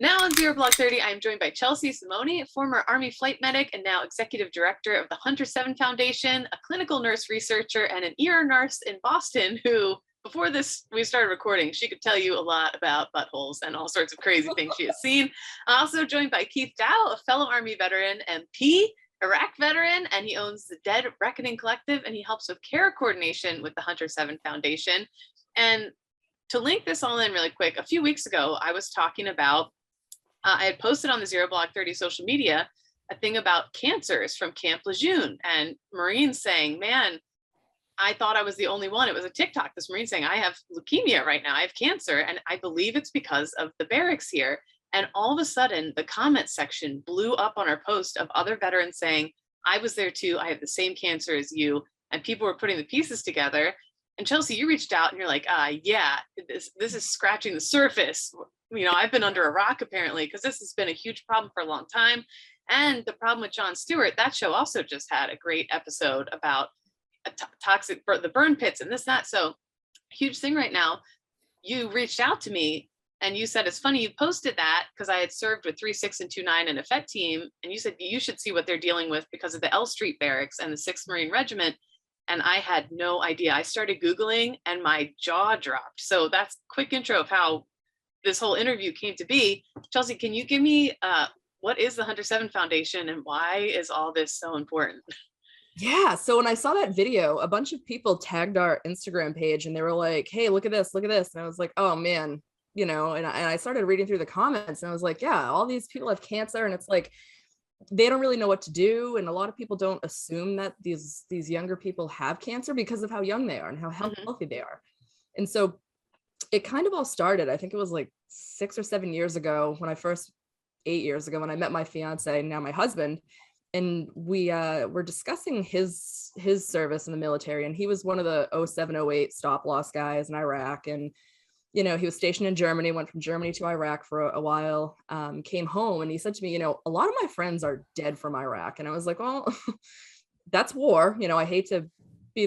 [SPEAKER 5] Now on Zero Block 30, I'm joined by Chelsea Simone, former Army flight medic and now executive director of the HunterSeven Foundation, a clinical nurse researcher, and an ER nurse in Boston who, before we started recording, she could tell you a lot about buttholes and all sorts of crazy things she has seen. Also joined by Keith Dow, a fellow Army veteran, MP, Iraq veteran, and he owns the Dead Reckoning Collective, and he helps with care coordination with the HunterSeven Foundation. And to link this all in really quick, a few weeks ago, I was talking about, I had posted on the Zero Block 30 social media a thing about cancers from Camp Lejeune, and Marines saying, man, I thought I was the only one. It was a TikTok, this Marine saying, I have leukemia right now, I have cancer. And I believe it's because of the barracks here. And all of a sudden, the comment section blew up on our post of other veterans saying, I was there too, I have the same cancer as you. And people were putting the pieces together. And Chelsea, you reached out and you're like, yeah, this is scratching the surface. You know, I've been under a rock apparently, because this has been a huge problem for a long time. And the problem with Jon Stewart, that show also just had a great episode about toxic, the burn pits and this, that. So huge thing right now. You reached out to me and you said, it's funny you posted that because I had served with 3, 6, and 2, 9 in a FET team. And you said, you should see what they're dealing with because of the L Street Barracks and the 6th Marine Regiment. And I had no idea. I started Googling and my jaw dropped. So that's a quick intro of how this whole interview came to be. Chelsea, can you give me what is the HunterSeven Foundation and why is all this so important?
[SPEAKER 6] Yeah. So when I saw that video, a bunch of people tagged our Instagram page and they were like, hey, look at this, look at this. And I was like, oh man, you know, and I started reading through the comments and I was like, yeah, all these people have cancer. And it's like, they don't really know what to do. And a lot of people don't assume that these younger people have cancer because of how young they are and how healthy they are. And so it kind of all started, I think it was like 6 or 7 years ago when 8 years ago when I met my fiance, now my husband. And we were discussing his service in the military, and he was one of the 07-08 stop loss guys in Iraq. And, you know, he was stationed in Germany, went from Germany to Iraq for a while, came home, and he said to me, you know, a lot of my friends are dead from Iraq. And I was like, well, that's war. You know, I hate to be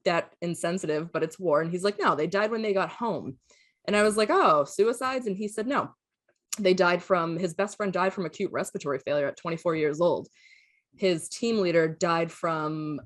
[SPEAKER 6] that insensitive, but it's war. And he's like, no, they died when they got home. And I was like, oh, suicides? And he said, no. His best friend died from acute respiratory failure at 24 years old. His team leader died from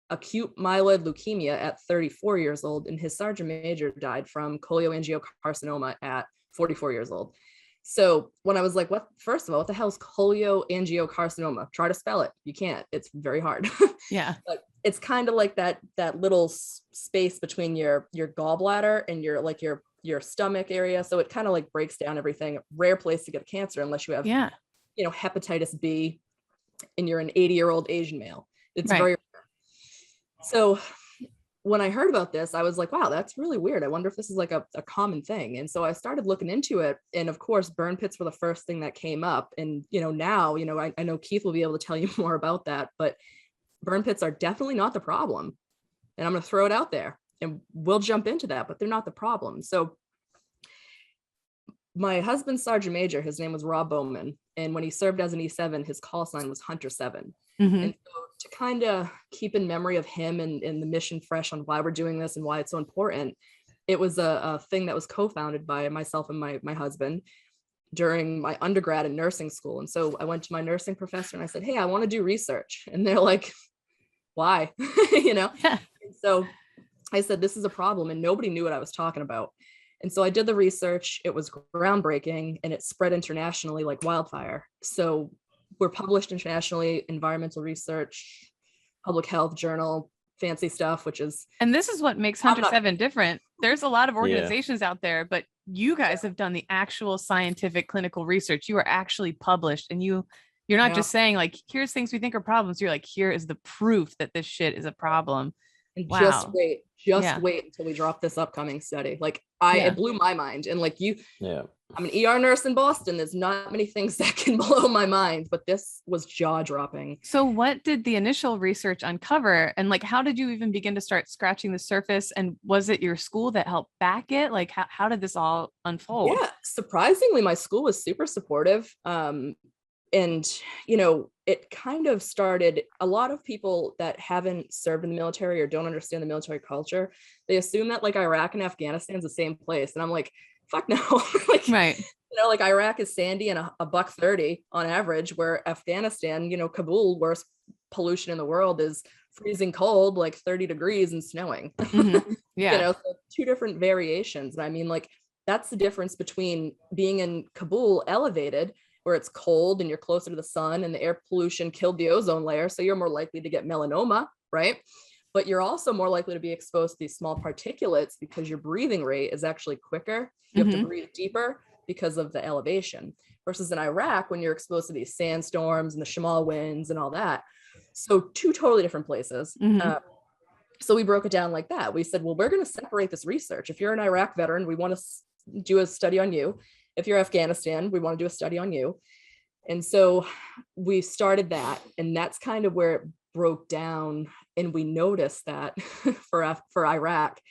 [SPEAKER 6] acute myeloid leukemia at 34 years old. And his sergeant major died from cholangiocarcinoma at 44 years old. So when I was like, first of all, what the hell is cholangiocarcinoma? Try to spell it. You can't, it's very hard.
[SPEAKER 2] Yeah.
[SPEAKER 6] But it's kind of like that little space between your gallbladder and your stomach area. So it kind of like breaks down everything. Rare place to get cancer unless you have, you know, hepatitis B and you're an 80-year-old Asian male. It's very rare. So when I heard about this, I was like, wow, that's really weird. I wonder if this is like a common thing. And so I started looking into it. And of course, burn pits were the first thing that came up. And, you know, now, you know, I know Keith will be able to tell you more about that, but burn pits are definitely not the problem. And I'm going to throw it out there. And we'll jump into that, but they're not the problem. So my husband's sergeant major, his name was Rob Bowman. And when he served as an E7, his call sign was HunterSeven.
[SPEAKER 2] Mhm.
[SPEAKER 6] And so to kind of keep in memory of him and the mission fresh on why we're doing this and why it's so important, it was a thing that was co-founded by myself and my husband during my undergrad in nursing school. And so I went to my nursing professor and I said, hey, I want to do research. And they're like, why?
[SPEAKER 2] Yeah.
[SPEAKER 6] And so I said, this is a problem. And nobody knew what I was talking about. And so I did the research. It was groundbreaking and it spread internationally like wildfire. So we're published internationally, environmental research, public health journal, fancy stuff, which is.
[SPEAKER 2] And this is what makes HunterSeven different. There's a lot of organizations out there, but you guys have done the actual scientific clinical research. You are actually published, and you're not just saying like, here's things we think are problems. You're like, here is the proof that this shit is a problem.
[SPEAKER 6] And
[SPEAKER 2] Wow.
[SPEAKER 6] just wait until we drop this upcoming study. Like it blew my mind. And like I'm an ER nurse in Boston. There's not many things that can blow my mind, but this was jaw dropping.
[SPEAKER 2] So what did the initial research uncover? And like, how did you even begin to start scratching the surface? And was it your school that helped back it? Like, how did this all unfold?
[SPEAKER 6] Yeah, surprisingly, my school was super supportive. And, it kind of started, a lot of people that haven't served in the military or don't understand the military culture, they assume that like Iraq and Afghanistan is the same place. And I'm like, fuck no. Like,
[SPEAKER 2] right.
[SPEAKER 6] Like Iraq is sandy and a $1.30 on average, where Afghanistan, Kabul, worst pollution in the world, is freezing cold, like 30 degrees and snowing.
[SPEAKER 2] Mm-hmm. Yeah.
[SPEAKER 6] So two different variations. And I mean, like, that's the difference between being in Kabul elevated, where it's cold and you're closer to the sun and the air pollution killed the ozone layer. So you're more likely to get melanoma, right? But you're also more likely to be exposed to these small particulates because your breathing rate is actually quicker. You have to breathe deeper because of the elevation, versus in Iraq, when you're exposed to these sandstorms and the Shamal winds and all that. So two totally different places. So we broke it down like that. We said, well, we're going to separate this research. If you're an Iraq veteran, we want to do a study on you. If you're Afghanistan, we want to do a study on you. And so we started that, and that's kind of where it broke down. And we noticed that for Iraq,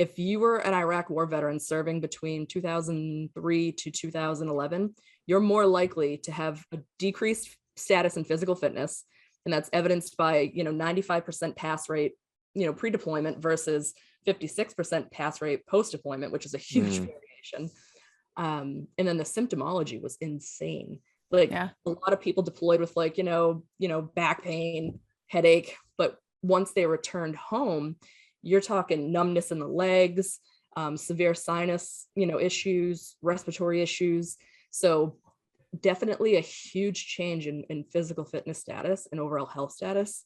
[SPEAKER 6] if you were an Iraq war veteran serving between 2003 to 2011, you're more likely to have a decreased status in physical fitness. And that's evidenced by, 95% pass rate, pre-deployment versus 56% pass rate post-deployment, which is a huge variation. And then the symptomology was insane. Like a lot of people deployed with like, back pain, headache, but once they returned home, you're talking numbness in the legs, severe sinus, issues, respiratory issues. So definitely a huge change in physical fitness status and overall health status.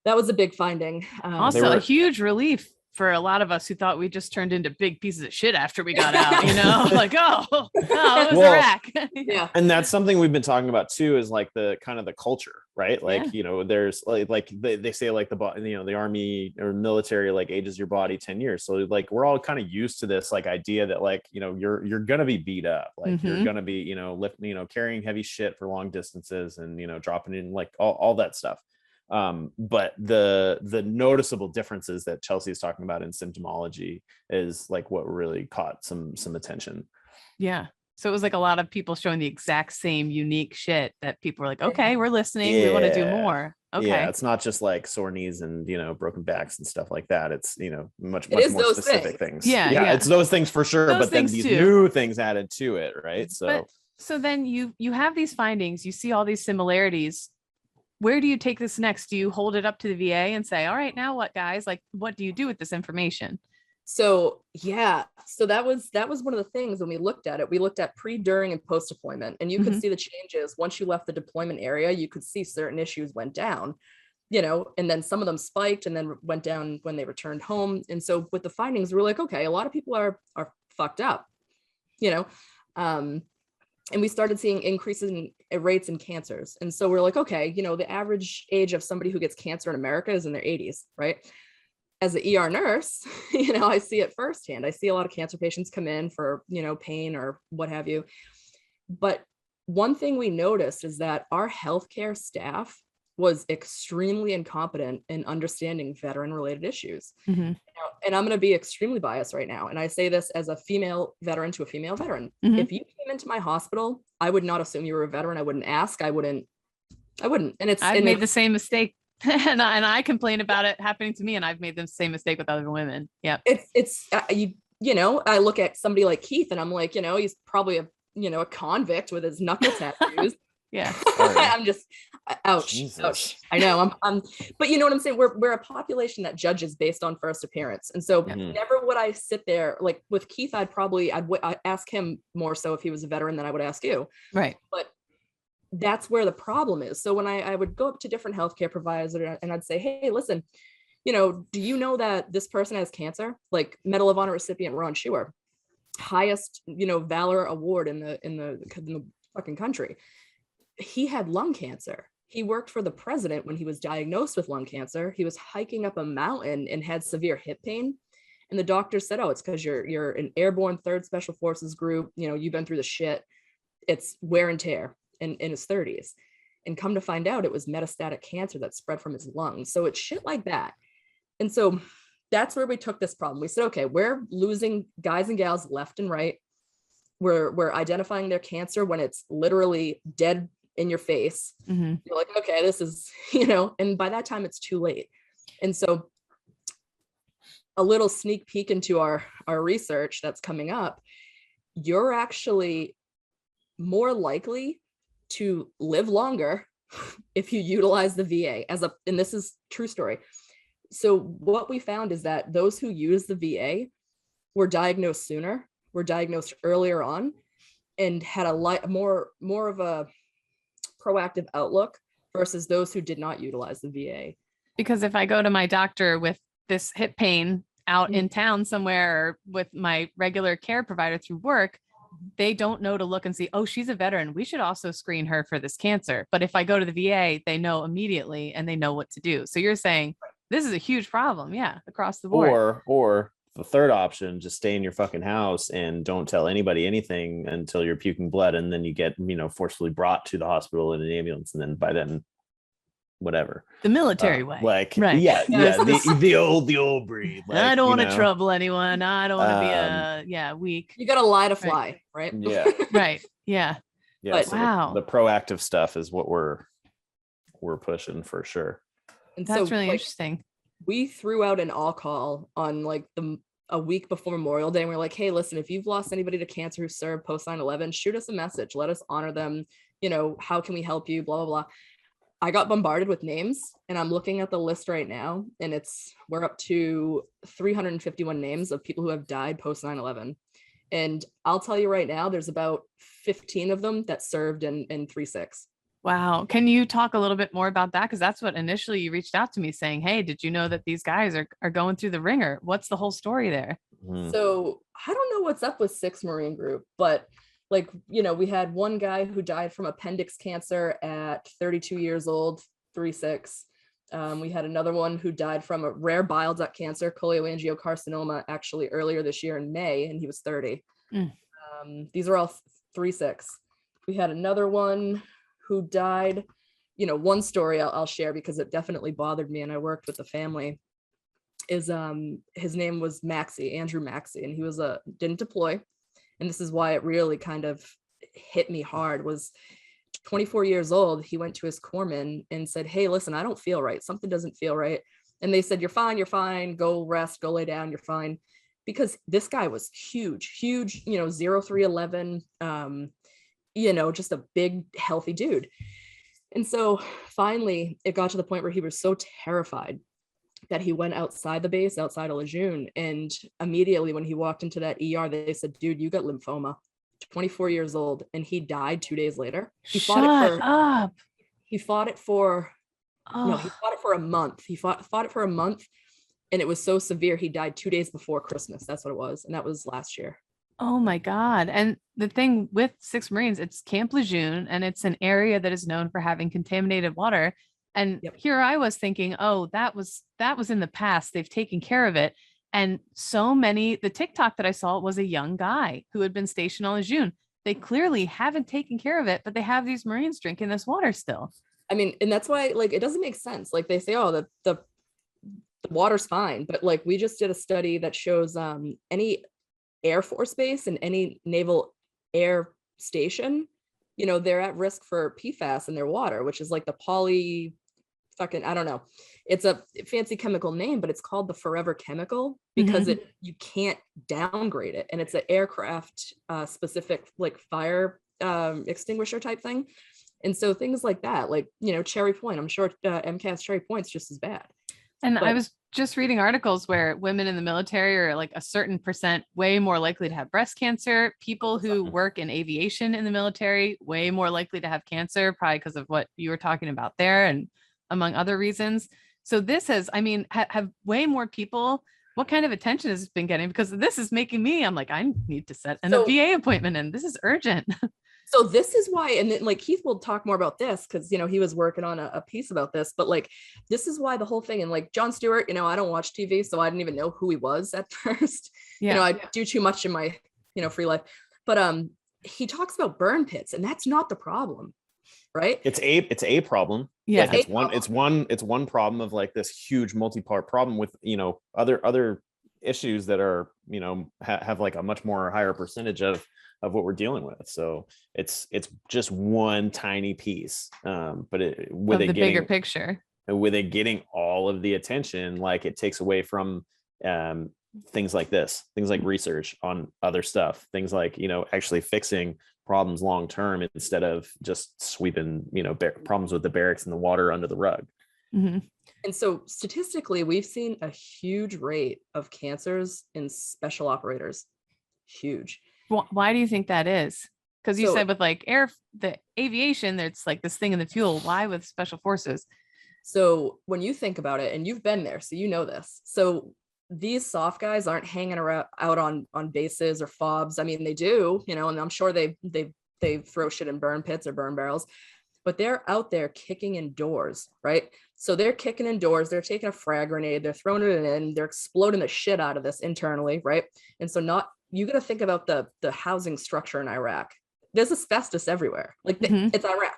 [SPEAKER 6] That was a big finding.
[SPEAKER 2] Also a huge relief for a lot of us who thought we just turned into big pieces of shit after we got out, like, it was Iraq.
[SPEAKER 6] Yeah.
[SPEAKER 7] And that's something we've been talking about too, is like the kind of the culture, right? Like, there's like they say like the army or military, like ages your body 10 years. So like, we're all kind of used to this like idea that like, you're going to be beat up. Like you're going to be, carrying heavy shit for long distances and, dropping in like all that stuff. But the noticeable differences that Chelsea is talking about in symptomology is like what really caught some attention.
[SPEAKER 2] Yeah. So it was like a lot of people showing the exact same unique shit that people were like, okay, we're listening. We want to do more. Okay.
[SPEAKER 7] Yeah. It's not just like sore knees and, broken backs and stuff like that. It's, much more specific things.
[SPEAKER 2] Yeah.
[SPEAKER 7] It's those things for sure.
[SPEAKER 2] Those
[SPEAKER 7] but then these new things added to it. Right.
[SPEAKER 2] So then you have these findings, you see all these similarities. Where do you take this next? Do you hold it up to the VA and say, all right, now what, guys? Like, what do you do with this information?
[SPEAKER 6] So that was one of the things when we looked at it. We looked at pre, during, and post deployment, and you could see the changes. Once you left the deployment area, you could see certain issues went down, and then some of them spiked and then went down when they returned home. And so with the findings, we're like, okay, a lot of people are fucked up, and we started seeing increases in rates in cancers. And so we're like, okay, the average age of somebody who gets cancer in America is in their 80s, right? As an ER nurse, I see it firsthand. I see a lot of cancer patients come in for, pain or what have you. But one thing we noticed is that our healthcare staff was extremely incompetent in understanding veteran related issues.
[SPEAKER 2] Mhm.
[SPEAKER 6] And I'm going to be extremely biased right now. And I say this as a female veteran to a female veteran.
[SPEAKER 2] Mhm.
[SPEAKER 6] If you came into my hospital, I would not assume you were a veteran. I wouldn't ask. I wouldn't. And
[SPEAKER 2] I've made the same mistake. and I complain about it happening to me, and I've made the same mistake with other women. Yeah.
[SPEAKER 6] It's you know, I look at somebody like Keith and I'm like, you know, he's probably a convict with his knuckle tattoos.
[SPEAKER 2] Yeah.
[SPEAKER 6] I'm just ouch.
[SPEAKER 7] Jesus.
[SPEAKER 6] Ouch. I know. I'm but you know what I'm saying? We're a population that judges based on first appearance. And so never would I sit there like with Keith. I'd ask him more so if he was a veteran than I would ask you.
[SPEAKER 2] Right.
[SPEAKER 6] But that's where the problem is. So when I would go up to different healthcare providers and I'd say, hey, listen, you know, do you know that this person has cancer? Like Medal of Honor recipient Ron Schuer, highest, you know, valor award in the fucking country. He had lung cancer. He worked for the president when he was diagnosed with lung cancer. He was hiking up a mountain and had severe hip pain. And the doctor said, oh, it's because you're an airborne 3rd Special Forces group. You know, you've been through the shit. It's wear and tear in his 30s. And come to find out, it was metastatic cancer that spread from his lungs. So it's shit like that. And so that's where we took this problem. We said, okay, we're losing guys and gals left and right. We're identifying their cancer when it's literally dead in your face.
[SPEAKER 2] Mm-hmm.
[SPEAKER 6] You're like, okay, this is, you know, and by that time it's too late. And so a little sneak peek into our research that's coming up, you're actually more likely to live longer if you utilize the VA and this is true story. So what we found is that those who use the VA were diagnosed sooner, were diagnosed earlier on, and had more of a proactive outlook versus those who did not utilize the VA.
[SPEAKER 2] Because if I go to my doctor with this hip pain out in town somewhere or with my regular care provider through work, they don't know to look and see, oh, she's a veteran. We should also screen her for this cancer. But if I go to the VA, they know immediately and they know what to do. So you're saying this is a huge problem. Yeah. Across the board.
[SPEAKER 7] Or the third option, just stay in your fucking house and don't tell anybody anything until you're puking blood. And then you get, you know, forcefully brought to the hospital in an ambulance. And then by then, whatever.
[SPEAKER 2] The military way.
[SPEAKER 7] Like,
[SPEAKER 2] right.
[SPEAKER 7] Yeah. The old breed. Like,
[SPEAKER 2] I don't want to trouble anyone. I don't want to be weak.
[SPEAKER 6] You got to lie to fly, right?
[SPEAKER 7] Yeah.
[SPEAKER 2] Right. Yeah.
[SPEAKER 7] Yeah.
[SPEAKER 6] But,
[SPEAKER 7] So
[SPEAKER 2] wow.
[SPEAKER 7] the proactive stuff is what we're pushing for sure.
[SPEAKER 6] And
[SPEAKER 2] that's
[SPEAKER 6] so,
[SPEAKER 2] really
[SPEAKER 6] like,
[SPEAKER 2] interesting.
[SPEAKER 6] We threw out an all call on like a week before Memorial Day. And we're like, hey, listen, if you've lost anybody to cancer who served post 9/11, shoot us a message. Let us honor them. You know, how can we help you? Blah, blah, blah. I got bombarded with names and I'm looking at the list right now and we're up to 351 names of people who have died post 9/11. And I'll tell you right now, there's about 15 of them that served in 3-6.
[SPEAKER 2] Wow. Can you talk a little bit more about that? Because that's what initially you reached out to me saying, hey, did you know that these guys are going through the ringer? What's the whole story there?
[SPEAKER 6] So I don't know what's up with 6th Marine Group, but like, you know, we had one guy who died from appendix cancer at 32 years old, 3-6. We had another one who died from a rare bile duct cancer, cholangiocarcinoma, actually earlier this year in May, and he was 30. These are all 3-6. We had another one who died, you know, one story I'll share because it definitely bothered me and I worked with the family is his name was Andrew Maxey, and he was didn't deploy. And this is why it really kind of hit me hard, was 24 years old. He went to his corpsman and said, hey, listen, I don't feel right. Something doesn't feel right. And they said, you're fine. Go rest, go lay down. You're fine. Because this guy was huge, you know, 0311, you know, just a big, healthy dude. And so finally it got to the point where he was so terrified that he went outside the base, outside of Lejeune. And immediately when he walked into that ER, they said, dude, you got lymphoma, 24 years old. And he died 2 days later. He fought it for a month. He fought it for a month. And it was so severe, he died 2 days before Christmas. That's what it was. And that was last year.
[SPEAKER 2] Oh my God. And the thing with 6th Marines, it's Camp Lejeune, and it's an area that is known for having contaminated water. And here I was thinking, oh, that was in the past. They've taken care of it. And the TikTok that I saw was a young guy who had been stationed on Lejeune. They clearly haven't taken care of it, but they have these Marines drinking this water still.
[SPEAKER 6] I mean, and that's why like it doesn't make sense. Like they say, oh, the water's fine, but like we just did a study that shows any Air Force base and any naval air station, you know, they're at risk for PFAS in their water, which is like the I don't know. It's a fancy chemical name, but it's called the forever chemical because you can't downgrade it. And it's an aircraft specific like fire extinguisher type thing. And so things like that, like, you know, Cherry Point, I'm sure MCAS Cherry Point's just as bad.
[SPEAKER 2] And I was just reading articles where women in the military are like a certain percent way more likely to have breast cancer. People who work in aviation in the military, way more likely to have cancer, probably because of what you were talking about there and among other reasons. So this has, I mean, have way more people, what kind of attention has it been getting? Because this is making me, I'm like, I need to set a VA appointment and this is urgent.
[SPEAKER 6] So this is why, and then like Keith will talk more about this because, you know, he was working on a piece about this, but like, this is why the whole thing, and like Jon Stewart, you know, I don't watch TV, so I didn't even know who he was at first. Yeah. You know, I do too much in my, you know, free life, but he talks about burn pits and that's not the problem, right?
[SPEAKER 7] It's a problem.
[SPEAKER 2] Yeah.
[SPEAKER 7] It's one problem of like this huge multi-part problem with, you know, other issues that are, you know, have like a much more higher percentage of what we're dealing with. So it's just one tiny piece, but with the bigger
[SPEAKER 2] picture,
[SPEAKER 7] with it getting all of the attention, like it takes away from things like this, things like research on other stuff, things like, you know, actually fixing problems long term instead of just sweeping, you know, problems with the barracks and the water under the rug.
[SPEAKER 6] And so statistically, we've seen a huge rate of cancers in special operators. Huge.
[SPEAKER 2] Why do you think that is? Because you said with like the aviation, there's like this thing in the fuel. Why with special forces?
[SPEAKER 6] So when you think about it, and you've been there, so you know this. So these soft guys aren't hanging around out on bases or fobs. I mean, they do, you know, and I'm sure they throw shit in burn pits or burn barrels, but they're out there kicking in doors, right? So they're kicking in doors, they're taking a frag grenade, they're throwing it in, they're exploding the shit out of this internally, right? And so you got to think about the housing structure in Iraq. There's asbestos everywhere. Like it's Iraq.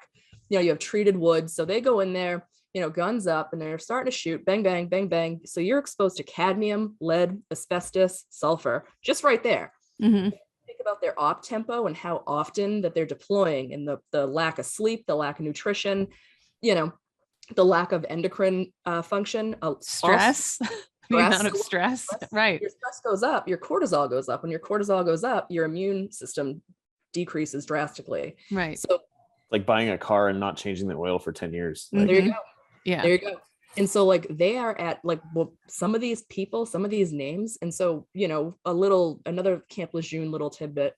[SPEAKER 6] You know, you have treated wood. So they go in there, you know, guns up, and they're starting to shoot, bang, bang, bang, bang. So you're exposed to cadmium, lead, asbestos, sulfur, just right there. Think about their op tempo and how often that they're deploying, and the lack of sleep, the lack of nutrition, you know, the lack of endocrine function,
[SPEAKER 2] stress. The amount of stress, right?
[SPEAKER 6] Your stress goes up, your cortisol goes up. When your cortisol goes up, your immune system decreases drastically.
[SPEAKER 2] Right.
[SPEAKER 6] So
[SPEAKER 7] like buying a car and not changing the oil for 10 years.
[SPEAKER 6] There you go.
[SPEAKER 2] Yeah.
[SPEAKER 6] There you go. And so like they are at like, well, some of these people, some of these names. And so, you know, another Camp Lejeune little tidbit,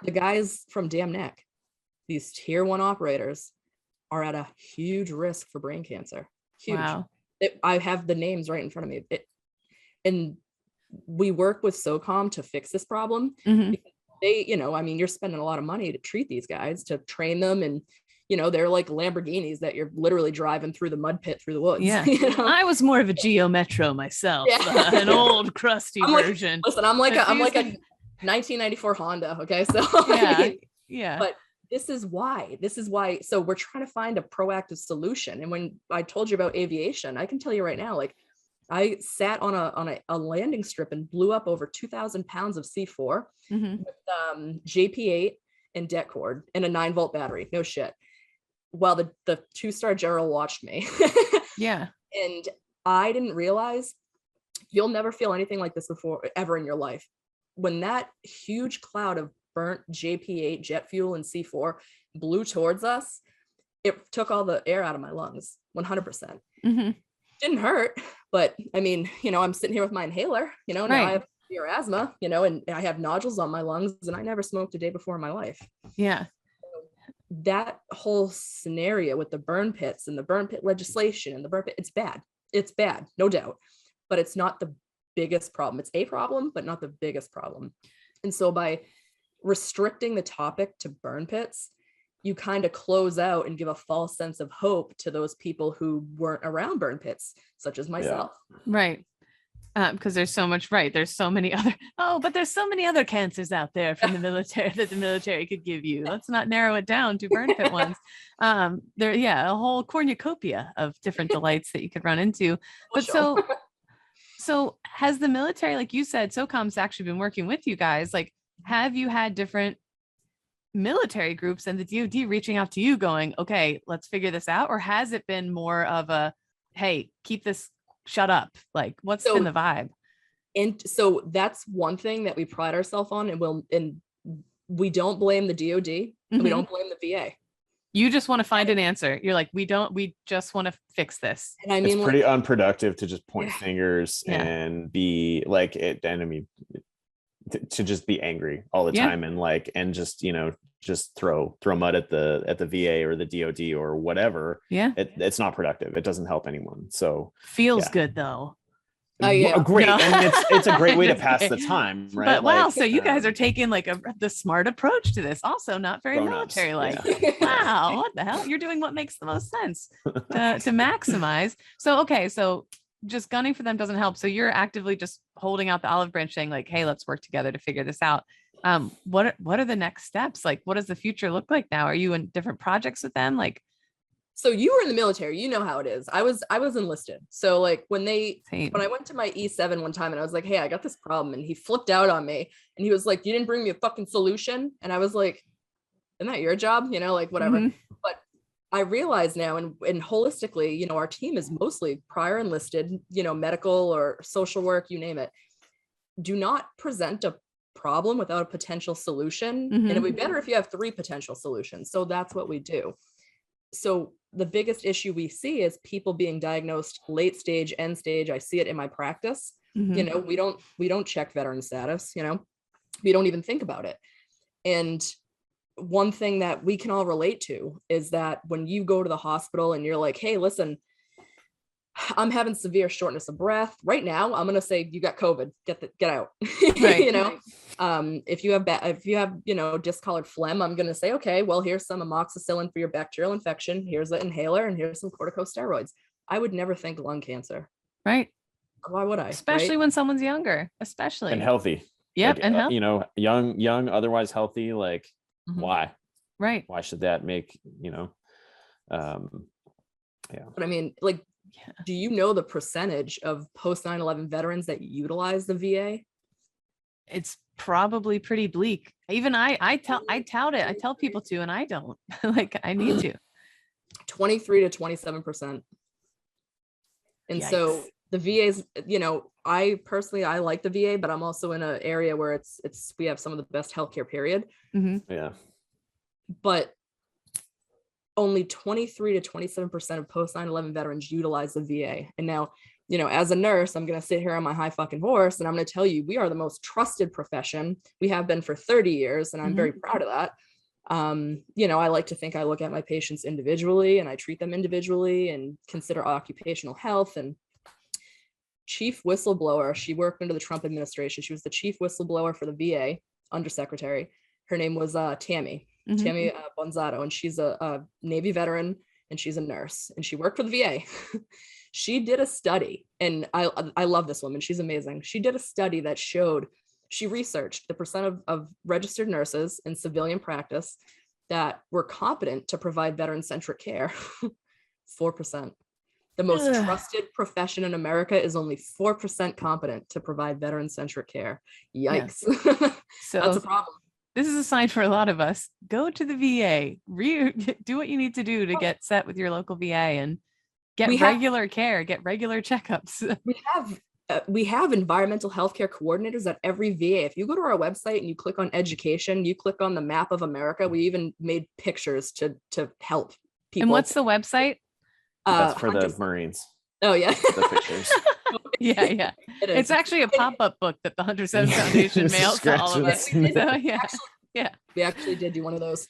[SPEAKER 6] the guys from Dam Neck, these tier 1 operators are at a huge risk for brain cancer. Huge.
[SPEAKER 2] Wow.
[SPEAKER 6] I have the names right in front of me. And we work with SOCOM to fix this problem. They, you know, I mean, you're spending a lot of money to treat these guys, to train them. And, you know, they're like Lamborghinis that you're literally driving through the mud pit through the woods.
[SPEAKER 2] Yeah.
[SPEAKER 6] You know?
[SPEAKER 2] I was more of a Geo Metro myself, an old crusty version.
[SPEAKER 6] I'm like a 1994 Honda. Okay. So
[SPEAKER 2] yeah.
[SPEAKER 6] But this is why, so we're trying to find a proactive solution. And when I told you about aviation, I can tell you right now, like I sat on a landing strip and blew up over 2,000 pounds of C4 with JP8 and det cord and a 9-volt battery. No shit. While the 2-star general watched me.
[SPEAKER 2] Yeah.
[SPEAKER 6] And I didn't realize, you'll never feel anything like this before ever in your life. When that huge cloud of burnt JP8 jet fuel and C4 blew towards us, it took all the air out of my lungs, 100%. Didn't hurt, but I mean, you know, I'm sitting here with my inhaler, you know, now I have severe asthma, you know, and I have nodules on my lungs, and I never smoked a day before in my life.
[SPEAKER 2] Yeah.
[SPEAKER 6] That whole scenario with the burn pits and the burn pit legislation and the burn pit, it's bad, no doubt, but it's not the biggest problem. It's a problem, but not the biggest problem. And so by restricting the topic to burn pits, you kind of close out and give a false sense of hope to those people who weren't around burn pits, such as myself.
[SPEAKER 2] Right. Because there's so much, right? There's so many other. Oh, but there's so many other cancers out there from the military that the military could give you. Let's not narrow it down to burn pit ones. A whole cornucopia of different delights that you could run into. But so has the military, like you said, SOCOM's actually been working with you guys? Like, have you had different military groups and the DoD reaching out to you, going, "Okay, let's figure this out," or has it been more of a, "Hey, keep this." Shut up. Like, what's been the vibe?
[SPEAKER 6] And so that's one thing that we pride ourselves on, and we don't blame the DoD, and we don't blame the VA.
[SPEAKER 2] You just want to find an answer. You're like, we just want to fix this.
[SPEAKER 6] And I mean,
[SPEAKER 7] it's pretty unproductive to just point fingers and be like it. And I mean, to just be angry all the time and just, just throw mud at the VA or the DoD or whatever.
[SPEAKER 2] Yeah.
[SPEAKER 7] It's not productive. It doesn't help anyone. So
[SPEAKER 2] feels good though.
[SPEAKER 6] Oh yeah.
[SPEAKER 7] Great.
[SPEAKER 2] No.
[SPEAKER 7] I mean, it's a great way to pass the time, right?
[SPEAKER 2] But wow, so you guys are taking like the smart approach to this. Also not very military like.
[SPEAKER 7] Yeah.
[SPEAKER 2] Wow, what the hell? You're doing what makes the most sense to maximize. So okay, so just gunning for them doesn't help. So you're actively just holding out the olive branch saying like, hey, let's work together to figure this out. What are the next steps? Like, what does the future look like now? Are you in different projects with them? Like,
[SPEAKER 6] so you were in the military, you know how it is. I was enlisted. So like when I went to my E7 one time and I was like, hey, I got this problem, and he flipped out on me and he was like, you didn't bring me a fucking solution. And I was like, isn't that your job? Like whatever. But I realize now, and holistically, our team is mostly prior enlisted, medical or social work, you name it. Do not present a problem without a potential solution. And it'd be better if you have 3 potential solutions. So that's what we do. So the biggest issue we see is people being diagnosed late stage, end stage. I see it in my practice. We don't check veteran status, we don't even think about it. And one thing that we can all relate to is that when you go to the hospital and you're like, hey, listen, I'm having severe shortness of breath right now, I'm going to say, you got COVID, get out.
[SPEAKER 2] Right.
[SPEAKER 6] If you have, discolored phlegm, I'm going to say, okay, well, here's some amoxicillin for your bacterial infection. Here's an inhaler, and here's some corticosteroids. I would never think lung cancer.
[SPEAKER 2] Right.
[SPEAKER 6] Why would I?
[SPEAKER 2] Especially when someone's younger, especially.
[SPEAKER 7] And healthy.
[SPEAKER 2] Yep.
[SPEAKER 7] Like,
[SPEAKER 2] And healthy.
[SPEAKER 7] Young, otherwise healthy. Like, why?
[SPEAKER 2] Right.
[SPEAKER 7] Why should that make,
[SPEAKER 6] But I mean, like, do you know the percentage of post 9/11 veterans that utilize the VA?
[SPEAKER 2] It's probably pretty bleak. Even I tout it. I tell people to, and I don't. Like, I need to. 23 to 27%.
[SPEAKER 6] And so the VA's, I personally, I like the VA, but I'm also in an area where we have some of the best healthcare, period.
[SPEAKER 7] Yeah.
[SPEAKER 6] But only 23 to 27% of post 9/11 veterans utilize the VA. And now, as a nurse, I'm going to sit here on my high fucking horse, and I'm going to tell you, we are the most trusted profession. We have been for 30 years, and I'm very proud of that. I like to think I look at my patients individually, and I treat them individually and consider occupational health. And chief whistleblower, she worked under the Trump administration. She was the chief whistleblower for the VA undersecretary. Her name was Tammy Bonzato, and she's a Navy veteran, and she's a nurse, and she worked for the VA. She did a study, and I love this woman. She's amazing. She did a study that showed, she researched the percent of registered nurses in civilian practice that were competent to provide veteran-centric care. 4%. The most trusted profession in America is only 4% competent to provide veteran-centric care. Yikes. Yeah.
[SPEAKER 2] So
[SPEAKER 6] that's a problem.
[SPEAKER 2] This is a sign for a lot of us. Go to the VA, do what you need to do to get set with your local VA and get regular care, get regular checkups.
[SPEAKER 6] We have environmental healthcare coordinators at every VA. If you go to our website and you click on education, you click on the map of America, we even made pictures to help people.
[SPEAKER 2] And what's the website?
[SPEAKER 7] That's for the Marines.
[SPEAKER 6] Oh yeah.
[SPEAKER 7] The pictures.
[SPEAKER 2] Yeah. It's actually a pop-up book that the HunterSeven Foundation mails to all of us. So, yeah. We
[SPEAKER 6] actually did do one of those.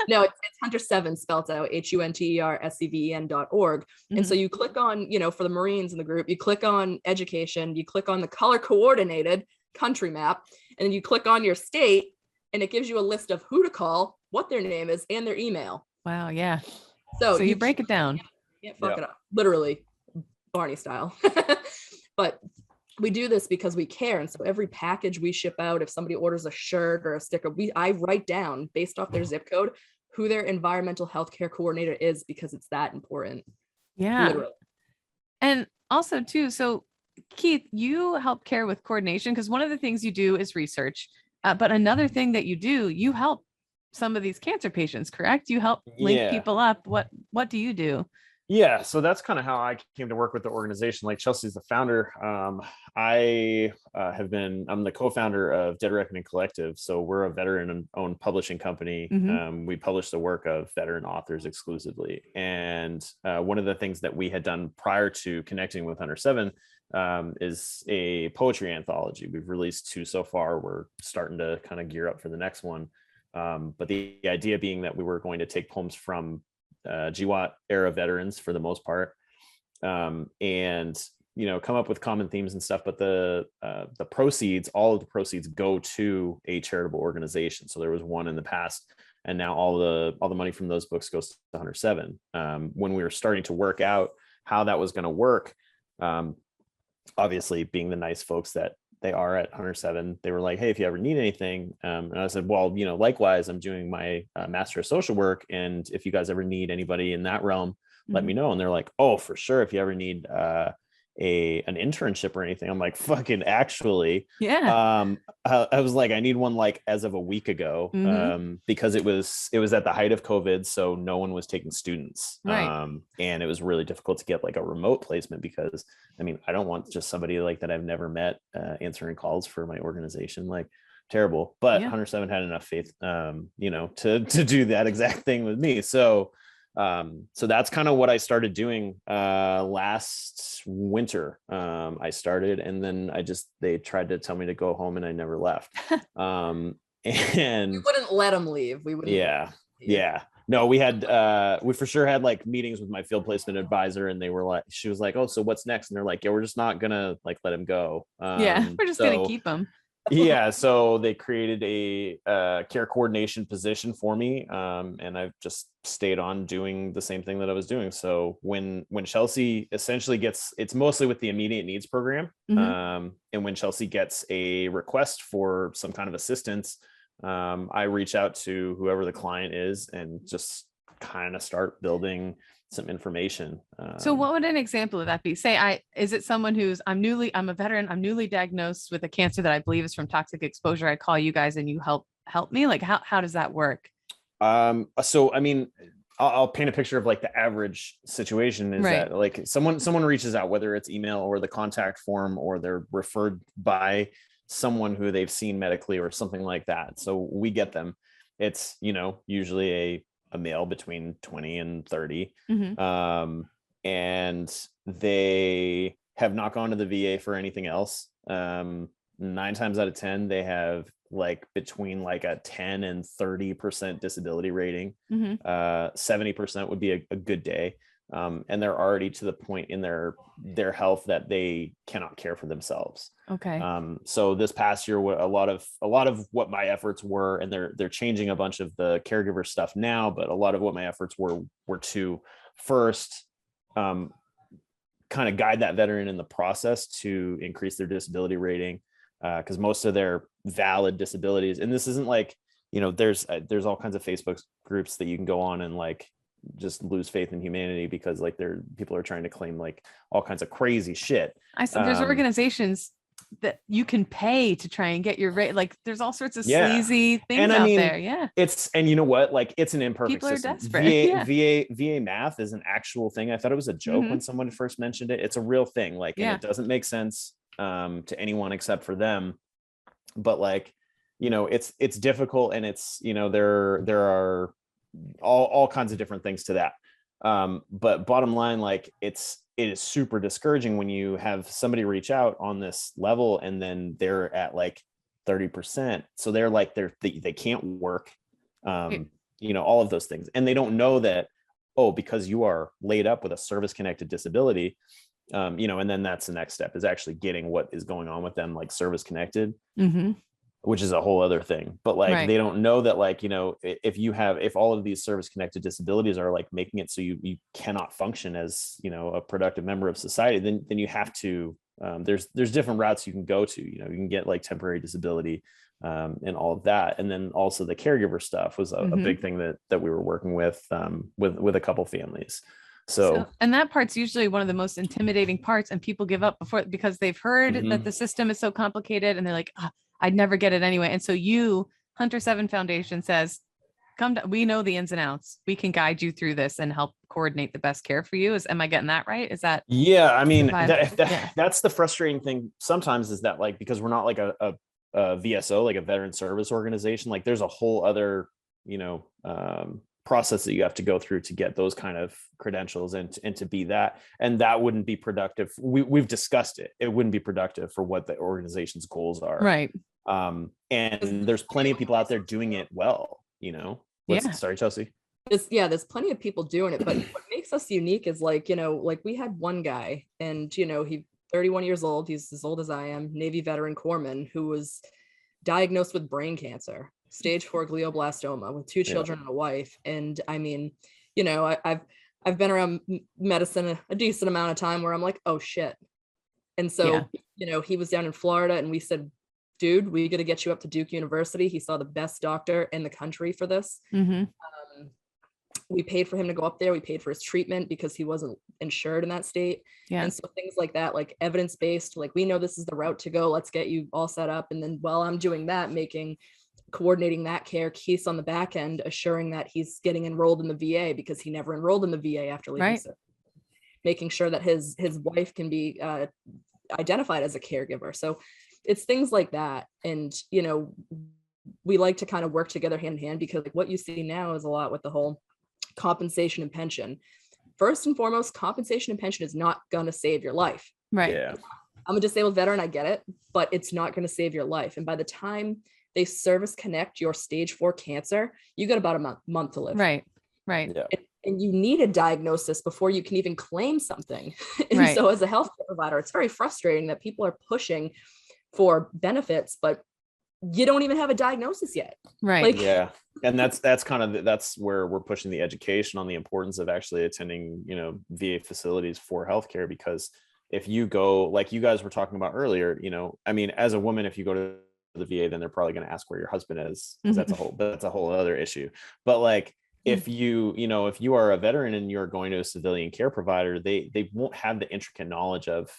[SPEAKER 6] No, it's HunterSeven, spelled out HunterSeven.org. And so you click on, for the Marines in the group, you click on education, you click on the color coordinated country map, and then you click on your state, and it gives you a list of who to call, what their name is, and their email.
[SPEAKER 2] Wow. Yeah.
[SPEAKER 6] So
[SPEAKER 2] you break it down.
[SPEAKER 6] Can't fuck it up. Literally Barney style. But we do this because we care. And so every package we ship out, if somebody orders a shirt or a sticker, I write down based off their zip code who their environmental healthcare coordinator is, because it's that important.
[SPEAKER 2] Yeah.
[SPEAKER 6] Literally.
[SPEAKER 2] And also too, so Keith, you help care with coordination, because one of the things you do is research, but another thing that you help some of these cancer patients, correct? You help link people up. What do you do?
[SPEAKER 7] Yeah, so that's kind of how I came to work with the organization. Like, Chelsea's the founder. I'm the co-founder of Dead Reckoning Collective. So we're a veteran-owned publishing company. We publish the work of veteran authors exclusively. And one of the things that we had done prior to connecting with HunterSeven is a poetry anthology. We've released 2 so far. We're starting to kind of gear up for the next one. But the idea being that we were going to take poems from GWAT era veterans for the most part, and come up with common themes and stuff, but the proceeds, all of the proceeds, go to a charitable organization. So there was one in the past, and now all the money from those books goes to HunterSeven. When we were starting to work out how that was going to work, obviously being the nice folks that they are at HunterSeven, they were like, hey, if you ever need anything, and I said, well, likewise, I'm doing my master of social work, and if you guys ever need anybody in that realm, let me know. And they're like, oh, for sure, if you ever need an internship or anything. I'm like, fucking actually, I was like, I need one like as of a week ago, because it was at the height of COVID, so no one was taking students, and it was really difficult to get like a remote placement, because I mean, I don't want just somebody like that I've never met answering calls for my organization. Like, terrible. But HunterSeven had enough faith to do that exact thing with me. So that's kind of what I started doing last winter. I started, and then they tried to tell me to go home, and I never left. And
[SPEAKER 6] we wouldn't let them leave. We wouldn't.
[SPEAKER 7] Yeah. No, we for sure had like meetings with my field placement advisor, and she was like, oh, so what's next? And they're like, yeah, we're just not gonna like let him go.
[SPEAKER 2] We're just gonna keep him.
[SPEAKER 7] So they created a care coordination position for me, and I've just stayed on doing the same thing that I was doing. So when Chelsea essentially it's mostly with the immediate needs program, and when Chelsea gets a request for some kind of assistance, I reach out to whoever the client is and just kind of start building some information.
[SPEAKER 2] So what would an example of that be? Say is it someone I'm a veteran, I'm newly diagnosed with a cancer that I believe is from toxic exposure. I call you guys and you help me. Like, how does that work?
[SPEAKER 7] So, I mean, I'll paint a picture of like the average situation is that like someone reaches out, whether it's email or the contact form, or they're referred by someone who they've seen medically or something like that. So we get them. It's, usually a male between 20 and 30. And they have not gone to the VA for anything else. 9 times out of 10, they have like between like a 10 and 30% disability rating. 70% would be a good day. And they're already to the point in their health that they cannot care for themselves.
[SPEAKER 2] Okay.
[SPEAKER 7] So this past year, a lot of what my efforts were, and they're changing a bunch of the caregiver stuff now, but a lot of what my efforts were to first kind of guide that veteran in the process to increase their disability rating, because most of their valid disabilities, and this isn't like, there's all kinds of Facebook groups that you can go on and like just lose faith in humanity, because like people are trying to claim like all kinds of crazy shit.
[SPEAKER 2] I said there's organizations that you can pay to try and get your rate. Like, there's all sorts of sleazy things out there. Yeah.
[SPEAKER 7] And you know what? Like, it's an imperfect
[SPEAKER 2] people
[SPEAKER 7] system.
[SPEAKER 2] Are desperate.
[SPEAKER 7] VA math is an actual thing. I thought it was a joke when someone first mentioned it. It's a real thing. Like, and it doesn't make sense to anyone except for them. But like, it's difficult, and it's, there are all kinds of different things to that. But bottom line, like, it is super discouraging when you have somebody reach out on this level and then they're at like 30%. So they're like, they can't work, all of those things. And they don't know that, because you are laid up with a service connected disability, and then that's the next step, is actually getting what is going on with them, like service connected, which is a whole other thing. But like, they don't know that, like, if all of these service connected disabilities are like making it so you cannot function as, a productive member of society, then you have to there's different routes you can go to. You can get like temporary disability and all of that. And then also the caregiver stuff was a big thing that we were working with a couple families. So,
[SPEAKER 2] and that part's usually one of the most intimidating parts, and people give up before because they've heard that the system is so complicated and they're like, I'd never get it anyway. And so HunterSeven Foundation says, we know the ins and outs. We can guide you through this and help coordinate the best care for you. Am I getting that right? Is that?
[SPEAKER 7] Yeah. I mean, that's the frustrating thing sometimes, is that like, because we're not like a VSO, like a veteran service organization, like there's a whole other, process that you have to go through to get those kind of credentials and to be that, and that wouldn't be productive. We've discussed it. It wouldn't be productive for what the organization's goals are.
[SPEAKER 2] Right.
[SPEAKER 7] And there's plenty of people out there doing it well, Sorry, Chelsea.
[SPEAKER 6] There's plenty of people doing it, but what makes us unique is like we had one guy, and he 31 years old, he's as old as I am, Navy veteran corpsman, who was diagnosed with brain cancer, stage 4 glioblastoma, with 2 children and a wife. And I mean, I've been around medicine a decent amount of time where I'm like, oh shit. And so, he was down in Florida, and we said, dude, we got to get you up to Duke University. He saw the best doctor in the country for this. We paid for him to go up there. We paid for his treatment because he wasn't insured in that state. Yeah. And so things like that, like evidence-based, like we know this is the route to go. Let's get you all set up. And then while I'm doing that, coordinating that care, Keith's on the back end, assuring that he's getting enrolled in the VA because he never enrolled in the VA after leaving. Right. Making sure that his wife can be identified as a caregiver. So it's things like that. And, we like to kind of work together hand in hand, because like what you see now is a lot with the whole compensation and pension. First and foremost, compensation and pension is not going to save your life.
[SPEAKER 2] Right.
[SPEAKER 7] Yeah.
[SPEAKER 6] I'm a disabled veteran. I get it, but it's not going to save your life. And by the time they service connect your stage 4 cancer, you got about a month to live.
[SPEAKER 2] Right. Right.
[SPEAKER 7] Yeah.
[SPEAKER 6] And you need a diagnosis before you can even claim something. And so as a healthcare provider, it's very frustrating that people are pushing for benefits, but you don't even have a diagnosis yet.
[SPEAKER 2] Right.
[SPEAKER 7] And that's where we're pushing the education on the importance of actually attending, VA facilities for healthcare. Because if you go, like you guys were talking about earlier, I mean, as a woman, if you go to the VA, then they're probably going to ask where your husband is, because that's a whole other issue. But like, if if you are a veteran and you're going to a civilian care provider, they won't have the intricate knowledge of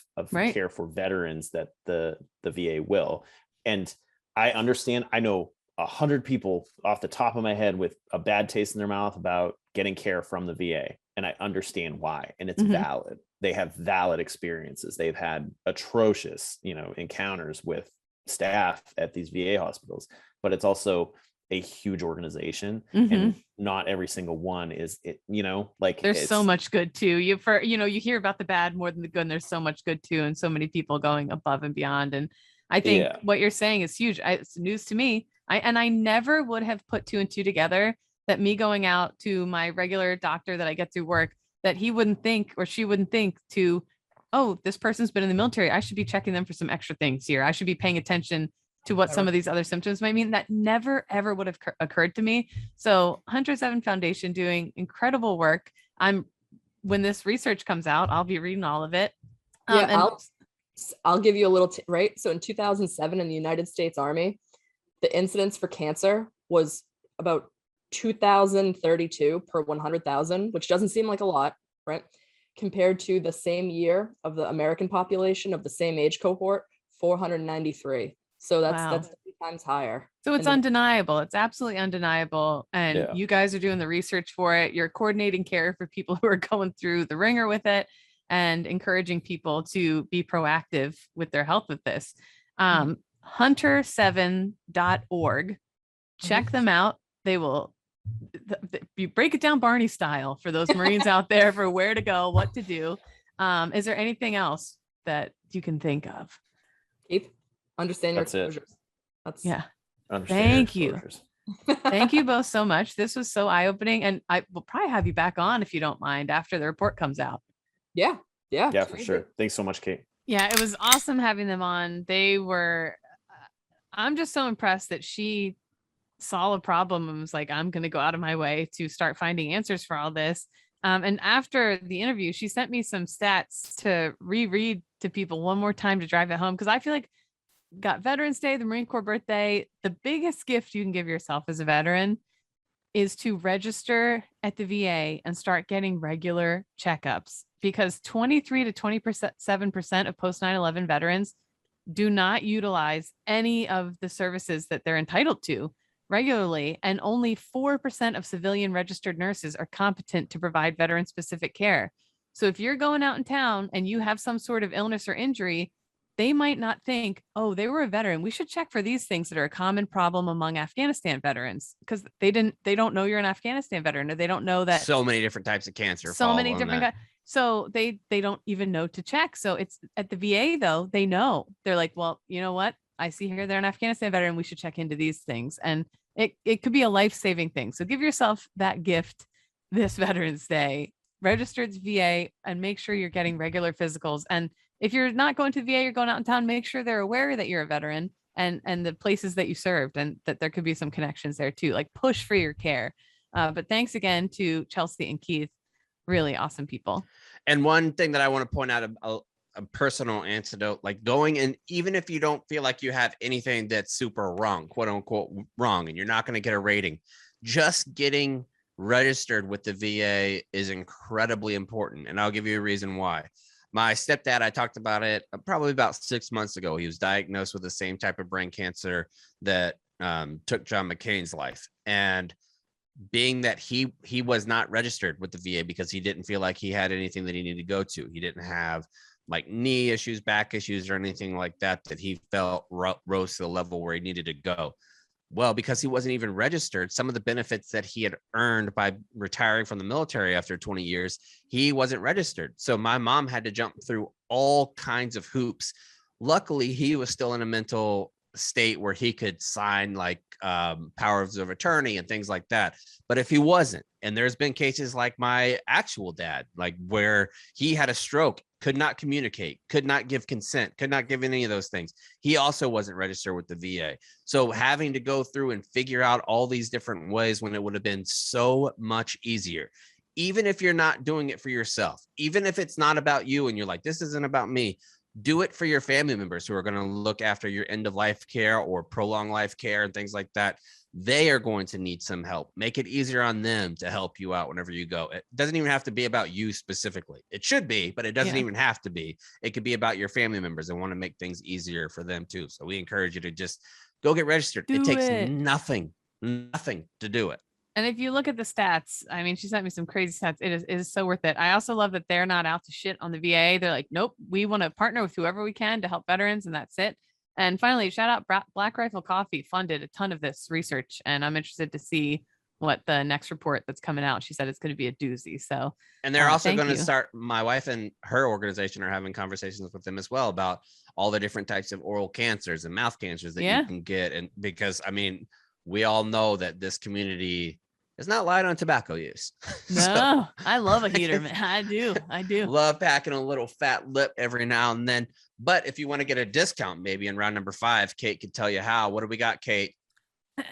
[SPEAKER 7] care for veterans that the VA will. And I understand. I know 100 people off the top of my head with a bad taste in their mouth about getting care from the VA. And I understand why. And it's valid. They have valid experiences. They've had atrocious, encounters with staff at these VA hospitals, but it's also a huge organization, and not every single one is it, like
[SPEAKER 2] there's so much good too. You hear about the bad more than the good, and there's so much good too. And so many people going above and beyond. And I think what you're saying is huge. It's news to me. I never would have put 2 and 2 together, that me going out to my regular doctor that I get through work, that he wouldn't think, or she wouldn't think to, oh, this person's been in the military, I should be checking them for some extra things here. I should be paying attention to what some of these other symptoms might mean. That never, ever would have occurred to me. So HunterSeven Foundation doing incredible work. When this research comes out, I'll be reading all of it.
[SPEAKER 6] I'll give you a little, right? So in 2007 in the United States Army, the incidence for cancer was about 2,032 per 100,000, which doesn't seem like a lot, right? Compared to the same year of the American population of the same age cohort, 493. So that's 3 times higher.
[SPEAKER 2] So it's undeniable. It's absolutely undeniable. And you guys are doing the research for it. You're coordinating care for people who are going through the ringer with it, and encouraging people to be proactive with their health with this. HunterSeven.org. Check them out. They will, you break it down Barney style for those Marines out there for where to go, what to do. Is there anything else that you can think of?
[SPEAKER 6] Keith, understand your exposures.
[SPEAKER 2] Thank you. Thank you both so much. This was so eye-opening, and I will probably have you back on if you don't mind after the report comes out.
[SPEAKER 6] Yeah,
[SPEAKER 7] for sure. Thanks so much, Kate.
[SPEAKER 2] Yeah, it was awesome having them on. I'm just so impressed that she saw a problem and was like, I'm going to go out of my way to start finding answers for all this. And after the interview, she sent me some stats to reread to people one more time to drive it home. Cause I feel like got Veterans Day, the Marine Corps birthday, the biggest gift you can give yourself as a veteran is to register at the VA and start getting regular checkups, because 23 to 27% of post 9/11 veterans do not utilize any of the services that they're entitled to regularly. And only 4% of civilian registered nurses are competent to provide veteran specific care. So if you're going out in town and you have some sort of illness or injury, they might not think, oh, they were a veteran, we should check for these things that are a common problem among Afghanistan veterans, because they don't know you're an Afghanistan veteran, or they don't know that
[SPEAKER 1] So many different types of cancer.
[SPEAKER 2] so many different so they don't even know to check. So it's at the VA though, they know. They're like, well, you know what? I see here they're an Afghanistan veteran. We should check into these things. And it could be a life-saving thing. So give yourself that gift this Veterans Day. Register at VA and make sure you're getting regular physicals. And if you're not going to the VA, you're going out in town, make sure they're aware that you're a veteran and the places that you served, and that there could be some connections there too. Like, push for your care. But thanks again to Chelsea and Keith. Really awesome people.
[SPEAKER 1] And one thing that I want to point out, a personal antidote, like going in, even if you don't feel like you have anything that's super wrong, quote unquote wrong, and you're not going to get a rating, just getting registered with the VA is incredibly important. And I'll give you a reason why. My stepdad, I talked about it probably about 6 months ago. He was diagnosed with the same type of brain cancer that took John McCain's life. And being that he was not registered with the VA because he didn't feel like he had anything that he needed to go to. He didn't have like knee issues, back issues, or anything like that he felt rose to the level where he needed to go. Well, because he wasn't even registered, some of the benefits that he had earned by retiring from the military after 20 years, he wasn't registered. So my mom had to jump through all kinds of hoops. Luckily, he was still in a mental state where he could sign like powers of attorney and things like that. But if he wasn't, and there's been cases like my actual dad, like where he had a stroke, could not communicate, could not give consent, could not give any of those things. He also wasn't registered with the VA. So having to go through and figure out all these different ways when it would have been so much easier, even if you're not doing it for yourself, even if it's not about you and you're like, this isn't about me, do it for your family members who are going to look after your end of life care or prolonged life care and things like that. They are going to need some help. Make it easier on them to help you out whenever you go. It doesn't even have to be about you specifically. It should be, but it doesn't even have to be. It could be about your family members and want to make things easier for them too. So we encourage you to just go get registered. It takes nothing to do it.
[SPEAKER 2] And if you look at the stats, I mean, she sent me some crazy stats. It is so worth it. I also love that they're not out to shit on the VA. They're like, nope, we want to partner with whoever we can to help veterans, and that's it. And finally, shout out Black Rifle Coffee funded a ton of this research, and I'm interested to see what the next report that's coming out. She said it's going to be a doozy. So,
[SPEAKER 1] and they're also going to start. My wife and her organization are having conversations with them as well about all the different types of oral cancers and mouth cancers that you can get. And because I mean, we all know that this community is not light on tobacco use.
[SPEAKER 2] No, so, I love a heater, man. I do.
[SPEAKER 1] Love packing a little fat lip every now and then. But if you want to get a discount, maybe in round number 5, Kate could tell you how. What do we got, Kate?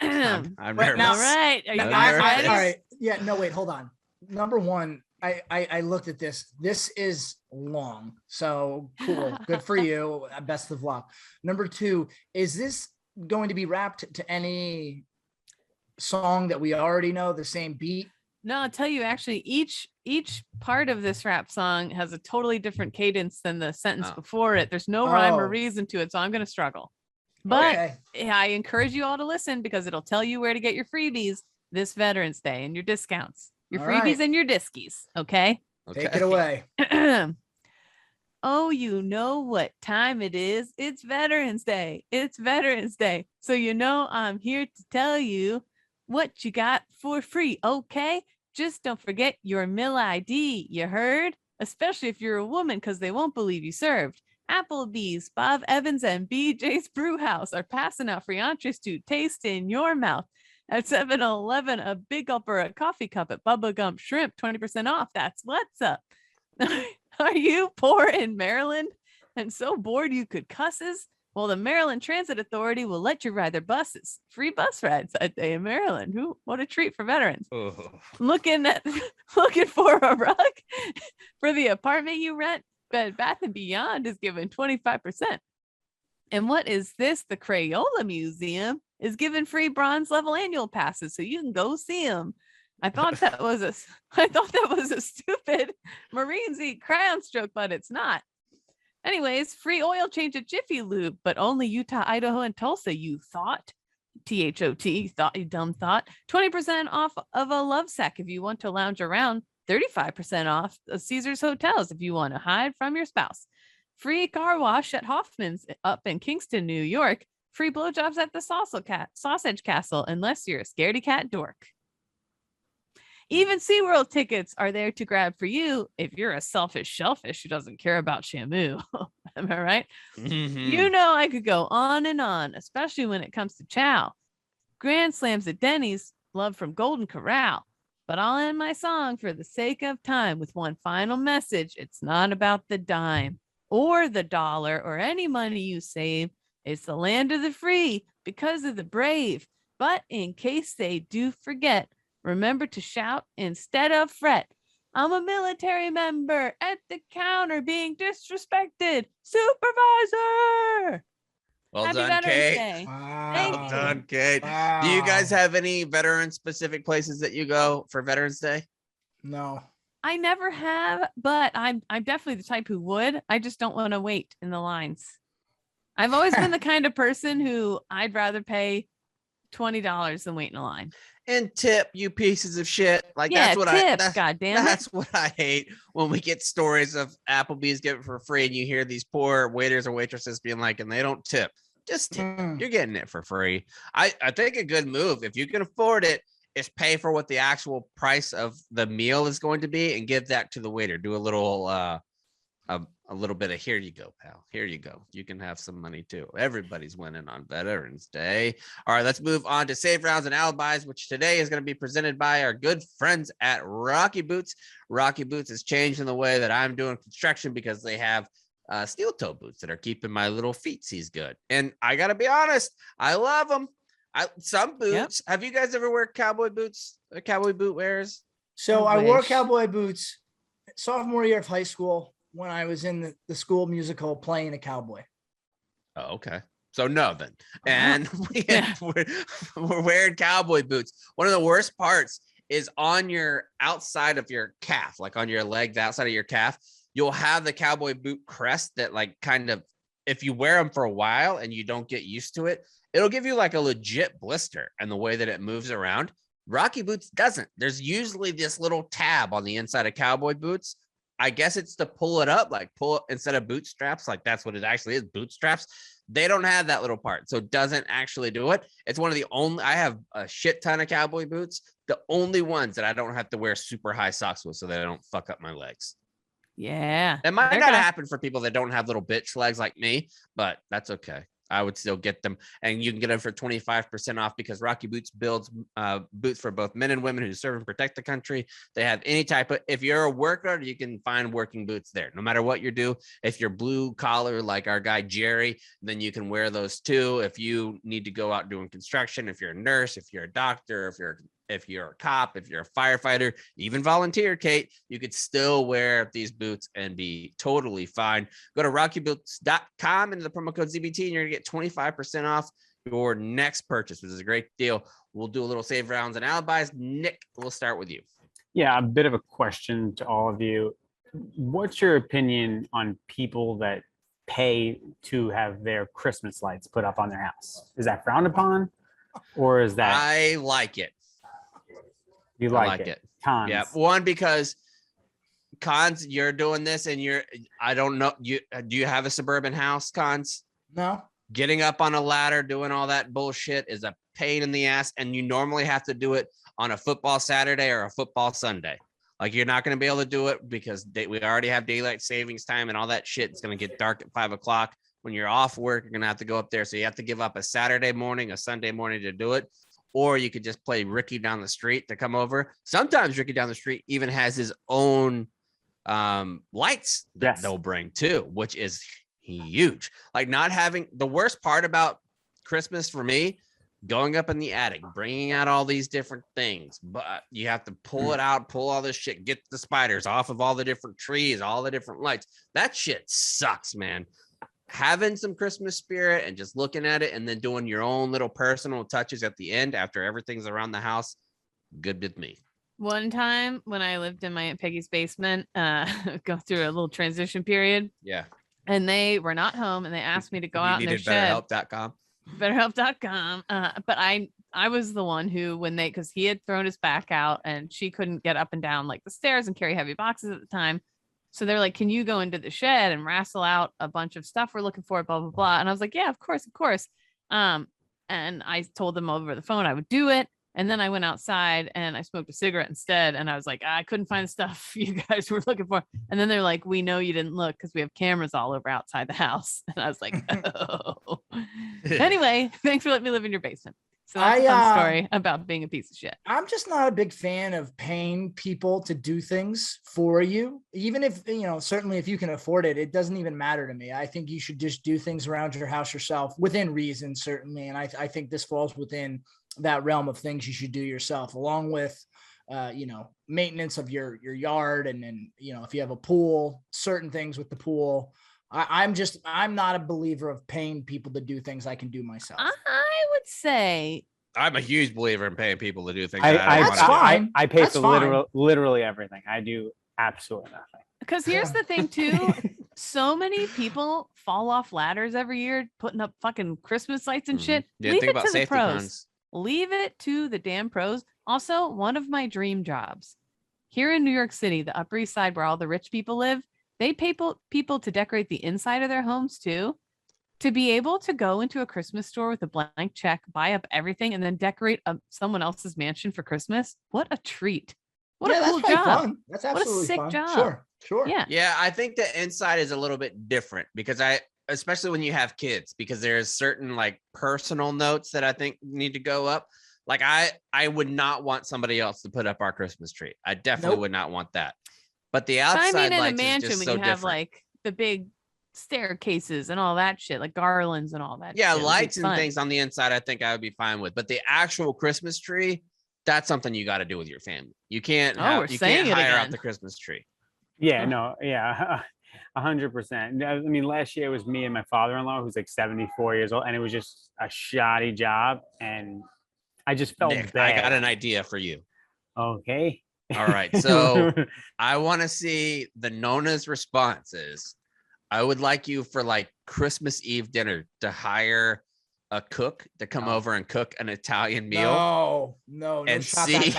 [SPEAKER 1] I'm nervous.
[SPEAKER 2] All right. Are you
[SPEAKER 3] guys ready? All right. Yeah, no, wait, hold on. Number 1, I looked at this. This is long. So cool. Good for you. Best of luck. Number 2, is this going to be wrapped to any song that we already know, the same beat?
[SPEAKER 2] No, I'll tell you, actually, each part of this rap song has a totally different cadence than the sentence before it. There's no rhyme or reason to it, so I'm going to struggle. But I encourage you all to listen, because it'll tell you where to get your freebies this Veterans Day and your discounts, your freebies and your diskies. Okay?
[SPEAKER 3] Take it away.
[SPEAKER 2] Oh, you know what time it is. It's Veterans Day. It's Veterans Day. So you know I'm here to tell you what you got for free, okay? Just don't forget your mill ID, you heard? Especially if you're a woman, because they won't believe you served. Applebee's, Bob Evans, and BJ's Brewhouse are passing out free entrees to taste in your mouth. At 7-Eleven, a big gulp or a coffee cup. At Bubba Gump Shrimp, 20% off. That's what's up. Are you poor in Maryland and so bored you could cusses? Well, the Maryland Transit Authority will let you ride their buses. Free bus rides that day in Maryland. What a treat for veterans.
[SPEAKER 1] Oh.
[SPEAKER 2] Looking for a rug for the apartment you rent. Bed Bath & Beyond is giving 25%. And what is this? The Crayola Museum is giving free bronze level annual passes, so you can go see them. I thought that was a stupid Marines eat crayon stroke, but it's not. Anyways, free oil change at Jiffy Lube, but only Utah, Idaho, and Tulsa. You thought, THOT, thought, you dumb thought. 20% off of a love sack if you want to lounge around. 35% off of Caesar's Hotels if you want to hide from your spouse. Free car wash at Hoffman's up in Kingston, New York. Free blowjobs at the Sausage Castle, unless you're a scaredy cat dork. Even SeaWorld tickets are there to grab for you if you're a selfish shellfish who doesn't care about Shamu. Am I right?
[SPEAKER 1] Mm-hmm.
[SPEAKER 2] You know, I could go on and on, especially when it comes to chow. Grand slams at Denny's, love from Golden Corral. But I'll end my song for the sake of time with one final message. It's not about the dime or the dollar or any money you save. It's the land of the free because of the brave. But in case they do forget, remember to shout instead of fret. I'm a military member at the counter being disrespected. Supervisor!
[SPEAKER 1] Well
[SPEAKER 2] Happy
[SPEAKER 1] done,
[SPEAKER 2] Veterans
[SPEAKER 1] Kate.
[SPEAKER 2] Day.
[SPEAKER 3] Wow.
[SPEAKER 2] Thank
[SPEAKER 1] Well
[SPEAKER 2] you.
[SPEAKER 1] done, Kate.
[SPEAKER 3] Wow.
[SPEAKER 1] Do you guys have any veteran-specific places that you go for Veterans Day?
[SPEAKER 3] No.
[SPEAKER 2] I never have, but I'm definitely the type who would. I just don't want to wait in the lines. I've always been the kind of person who I'd rather pay $20 than wait in a line.
[SPEAKER 1] And tip, you pieces of shit. Like
[SPEAKER 2] Yeah,
[SPEAKER 1] that's what
[SPEAKER 2] tips, goddamn it.
[SPEAKER 1] That's what I hate when we get stories of Applebee's giving for free, and you hear these poor waiters or waitresses being like, and they don't tip. Just tip. You're getting it for free. I think a good move, if you can afford it, is pay for what the actual price of the meal is going to be and give that to the waiter. Do a little bit of, here you go, pal. Here you go. You can have some money too. Everybody's winning on Veterans Day. All right, let's move on to Save Rounds and Alibis, which today is going to be presented by our good friends at Rocky Boots. Rocky Boots has changed in the way that I'm doing construction because they have steel toe boots that are keeping my little feetsies good. And I got to be honest, I love them. Some boots. Yep. Have you guys ever wear cowboy boots? Cowboy boot wearers?
[SPEAKER 3] So I wore cowboy boots sophomore year of high school when I was in the school musical playing a cowboy.
[SPEAKER 1] Oh, okay. So no, then. And we're wearing cowboy boots. One of the worst parts is on your outside of your calf, like on your leg, the outside of your calf, you'll have the cowboy boot crest that like kind of, if you wear them for a while and you don't get used to it, it'll give you like a legit blister and the way that it moves around. Rocky Boots doesn't. There's usually this little tab on the inside of cowboy boots. I guess it's to pull it up, like pull it instead of bootstraps. Like that's what it actually is, bootstraps. They don't have that little part. So it doesn't actually do it. It's one of the only, I have a shit ton of cowboy boots. The only ones that I don't have to wear super high socks with so that I don't fuck up my legs.
[SPEAKER 2] Yeah.
[SPEAKER 1] It might not happen for people that don't have little bitch legs like me, but that's okay. I would still get them, and you can get them for 25% off because Rocky Boots builds boots for both men and women who serve and protect the country. They have any type of, if you're a worker, you can find working boots there, no matter what you do. If you're blue collar, like our guy, Jerry, then you can wear those too. If you need to go out doing construction, if you're a nurse, if you're a doctor, if you're a cop, if you're a firefighter, even volunteer, Kate, you could still wear these boots and be totally fine. Go to rockyboots.com into the promo code ZBT and you're gonna get 25% off your next purchase, which is a great deal. We'll do a little save rounds and alibis. Nick, we'll start with you.
[SPEAKER 4] Yeah, a bit of a question to all of you. What's your opinion on people that pay to have their Christmas lights put up on their house? Is that frowned upon, or is that?
[SPEAKER 1] I like it.
[SPEAKER 4] You like it. Cons.
[SPEAKER 1] Yeah. One, because cons, you're doing this and I don't know. Do you have a suburban house, cons?
[SPEAKER 3] No.
[SPEAKER 1] Getting up on a ladder, doing all that bullshit is a pain in the ass. And you normally have to do it on a football Saturday or a football Sunday. Like you're not going to be able to do it because we already have daylight savings time and all that shit. It's going to get dark at 5 o'clock. When you're off work, you're going to have to go up there. So you have to give up a Saturday morning, a Sunday morning to do it. Or you could just play Ricky down the street to come over. Sometimes Ricky down the street even has his own lights that they'll bring too, which is huge. Like not having the worst part about Christmas for me, going up in the attic, bringing out all these different things, but you have to pull it out, pull all this shit, get the spiders off of all the different trees, all the different lights. That shit sucks, man. Having some Christmas spirit and just looking at it and then doing your own little personal touches at the end after everything's around the house, good with me.
[SPEAKER 2] One time when I lived in my Aunt Peggy's basement, go through a little transition period.
[SPEAKER 1] Yeah.
[SPEAKER 2] And they were not home and they asked me to go out in their shed.
[SPEAKER 1] BetterHelp.com.
[SPEAKER 2] BetterHelp.com. But I was the one who, because he had thrown his back out and she couldn't get up and down like the stairs and carry heavy boxes at the time. So they're like, can you go into the shed and wrestle out a bunch of stuff we're looking for, blah, blah, blah. And I was like, yeah, of course. And I told them over the phone I would do it. And then I went outside and I smoked a cigarette instead. And I was like, I couldn't find the stuff you guys were looking for. And then they're like, we know you didn't look because we have cameras all over outside the house. And I was like, oh. Anyway, thanks for letting me live in your basement. So that's a fun story about being a piece of shit.
[SPEAKER 3] I'm just not a big fan of paying people to do things for you. Even if, certainly if you can afford it, it doesn't even matter to me. I think you should just do things around your house yourself within reason, certainly. And I think this falls within that realm of things you should do yourself, along with, maintenance of your yard. And then, if you have a pool, certain things with the pool. I'm not a believer of paying people to do things I can do myself.
[SPEAKER 2] I would say
[SPEAKER 1] I'm a huge believer in paying people to do things.
[SPEAKER 3] I
[SPEAKER 4] pay for literally everything. I do absolutely nothing.
[SPEAKER 2] Because here's the thing too. So many people fall off ladders every year, putting up fucking Christmas lights and shit.
[SPEAKER 1] Yeah,
[SPEAKER 2] Leave
[SPEAKER 1] think
[SPEAKER 2] it
[SPEAKER 1] about
[SPEAKER 2] to the
[SPEAKER 1] safety
[SPEAKER 2] pros.
[SPEAKER 1] funds.
[SPEAKER 2] Leave it to the damn pros. Also, one of my dream jobs here in New York City, the Upper East Side where all the rich people live, they pay people to decorate the inside of their homes too. To be able to go into a Christmas store with a blank check, buy up everything, and then decorate someone else's mansion for Christmas. What a treat. What a cool job.
[SPEAKER 3] Fun. That's absolutely
[SPEAKER 2] what a sick
[SPEAKER 3] fun.
[SPEAKER 2] job.
[SPEAKER 3] Sure.
[SPEAKER 1] Yeah, I think the inside is a little bit different because especially when you have kids, because there's certain like personal notes that I think need to go up. Like I would not want somebody else to put up our Christmas tree. I definitely would not want that. But the outside
[SPEAKER 2] in
[SPEAKER 1] lights
[SPEAKER 2] a mansion
[SPEAKER 1] is just
[SPEAKER 2] when
[SPEAKER 1] so
[SPEAKER 2] you have
[SPEAKER 1] different.
[SPEAKER 2] like the big staircases and all that shit, like garlands and all that.
[SPEAKER 1] Yeah,
[SPEAKER 2] shit
[SPEAKER 1] lights and things on the inside, I think I would be fine with. But the actual Christmas tree, that's something you got to do with your family. You can't hire out the Christmas tree.
[SPEAKER 4] Yeah, no, yeah, 100%. I mean, last year it was me and my father-in-law, who's like 74 years old, and it was just a shoddy job, and I just felt
[SPEAKER 1] Nick,
[SPEAKER 4] bad.
[SPEAKER 1] I got an idea for you.
[SPEAKER 4] Okay.
[SPEAKER 1] All right, so I want to see the Nona's responses. I would like you for like Christmas Eve dinner to hire a cook to come over and cook an Italian meal.
[SPEAKER 3] No,
[SPEAKER 1] and see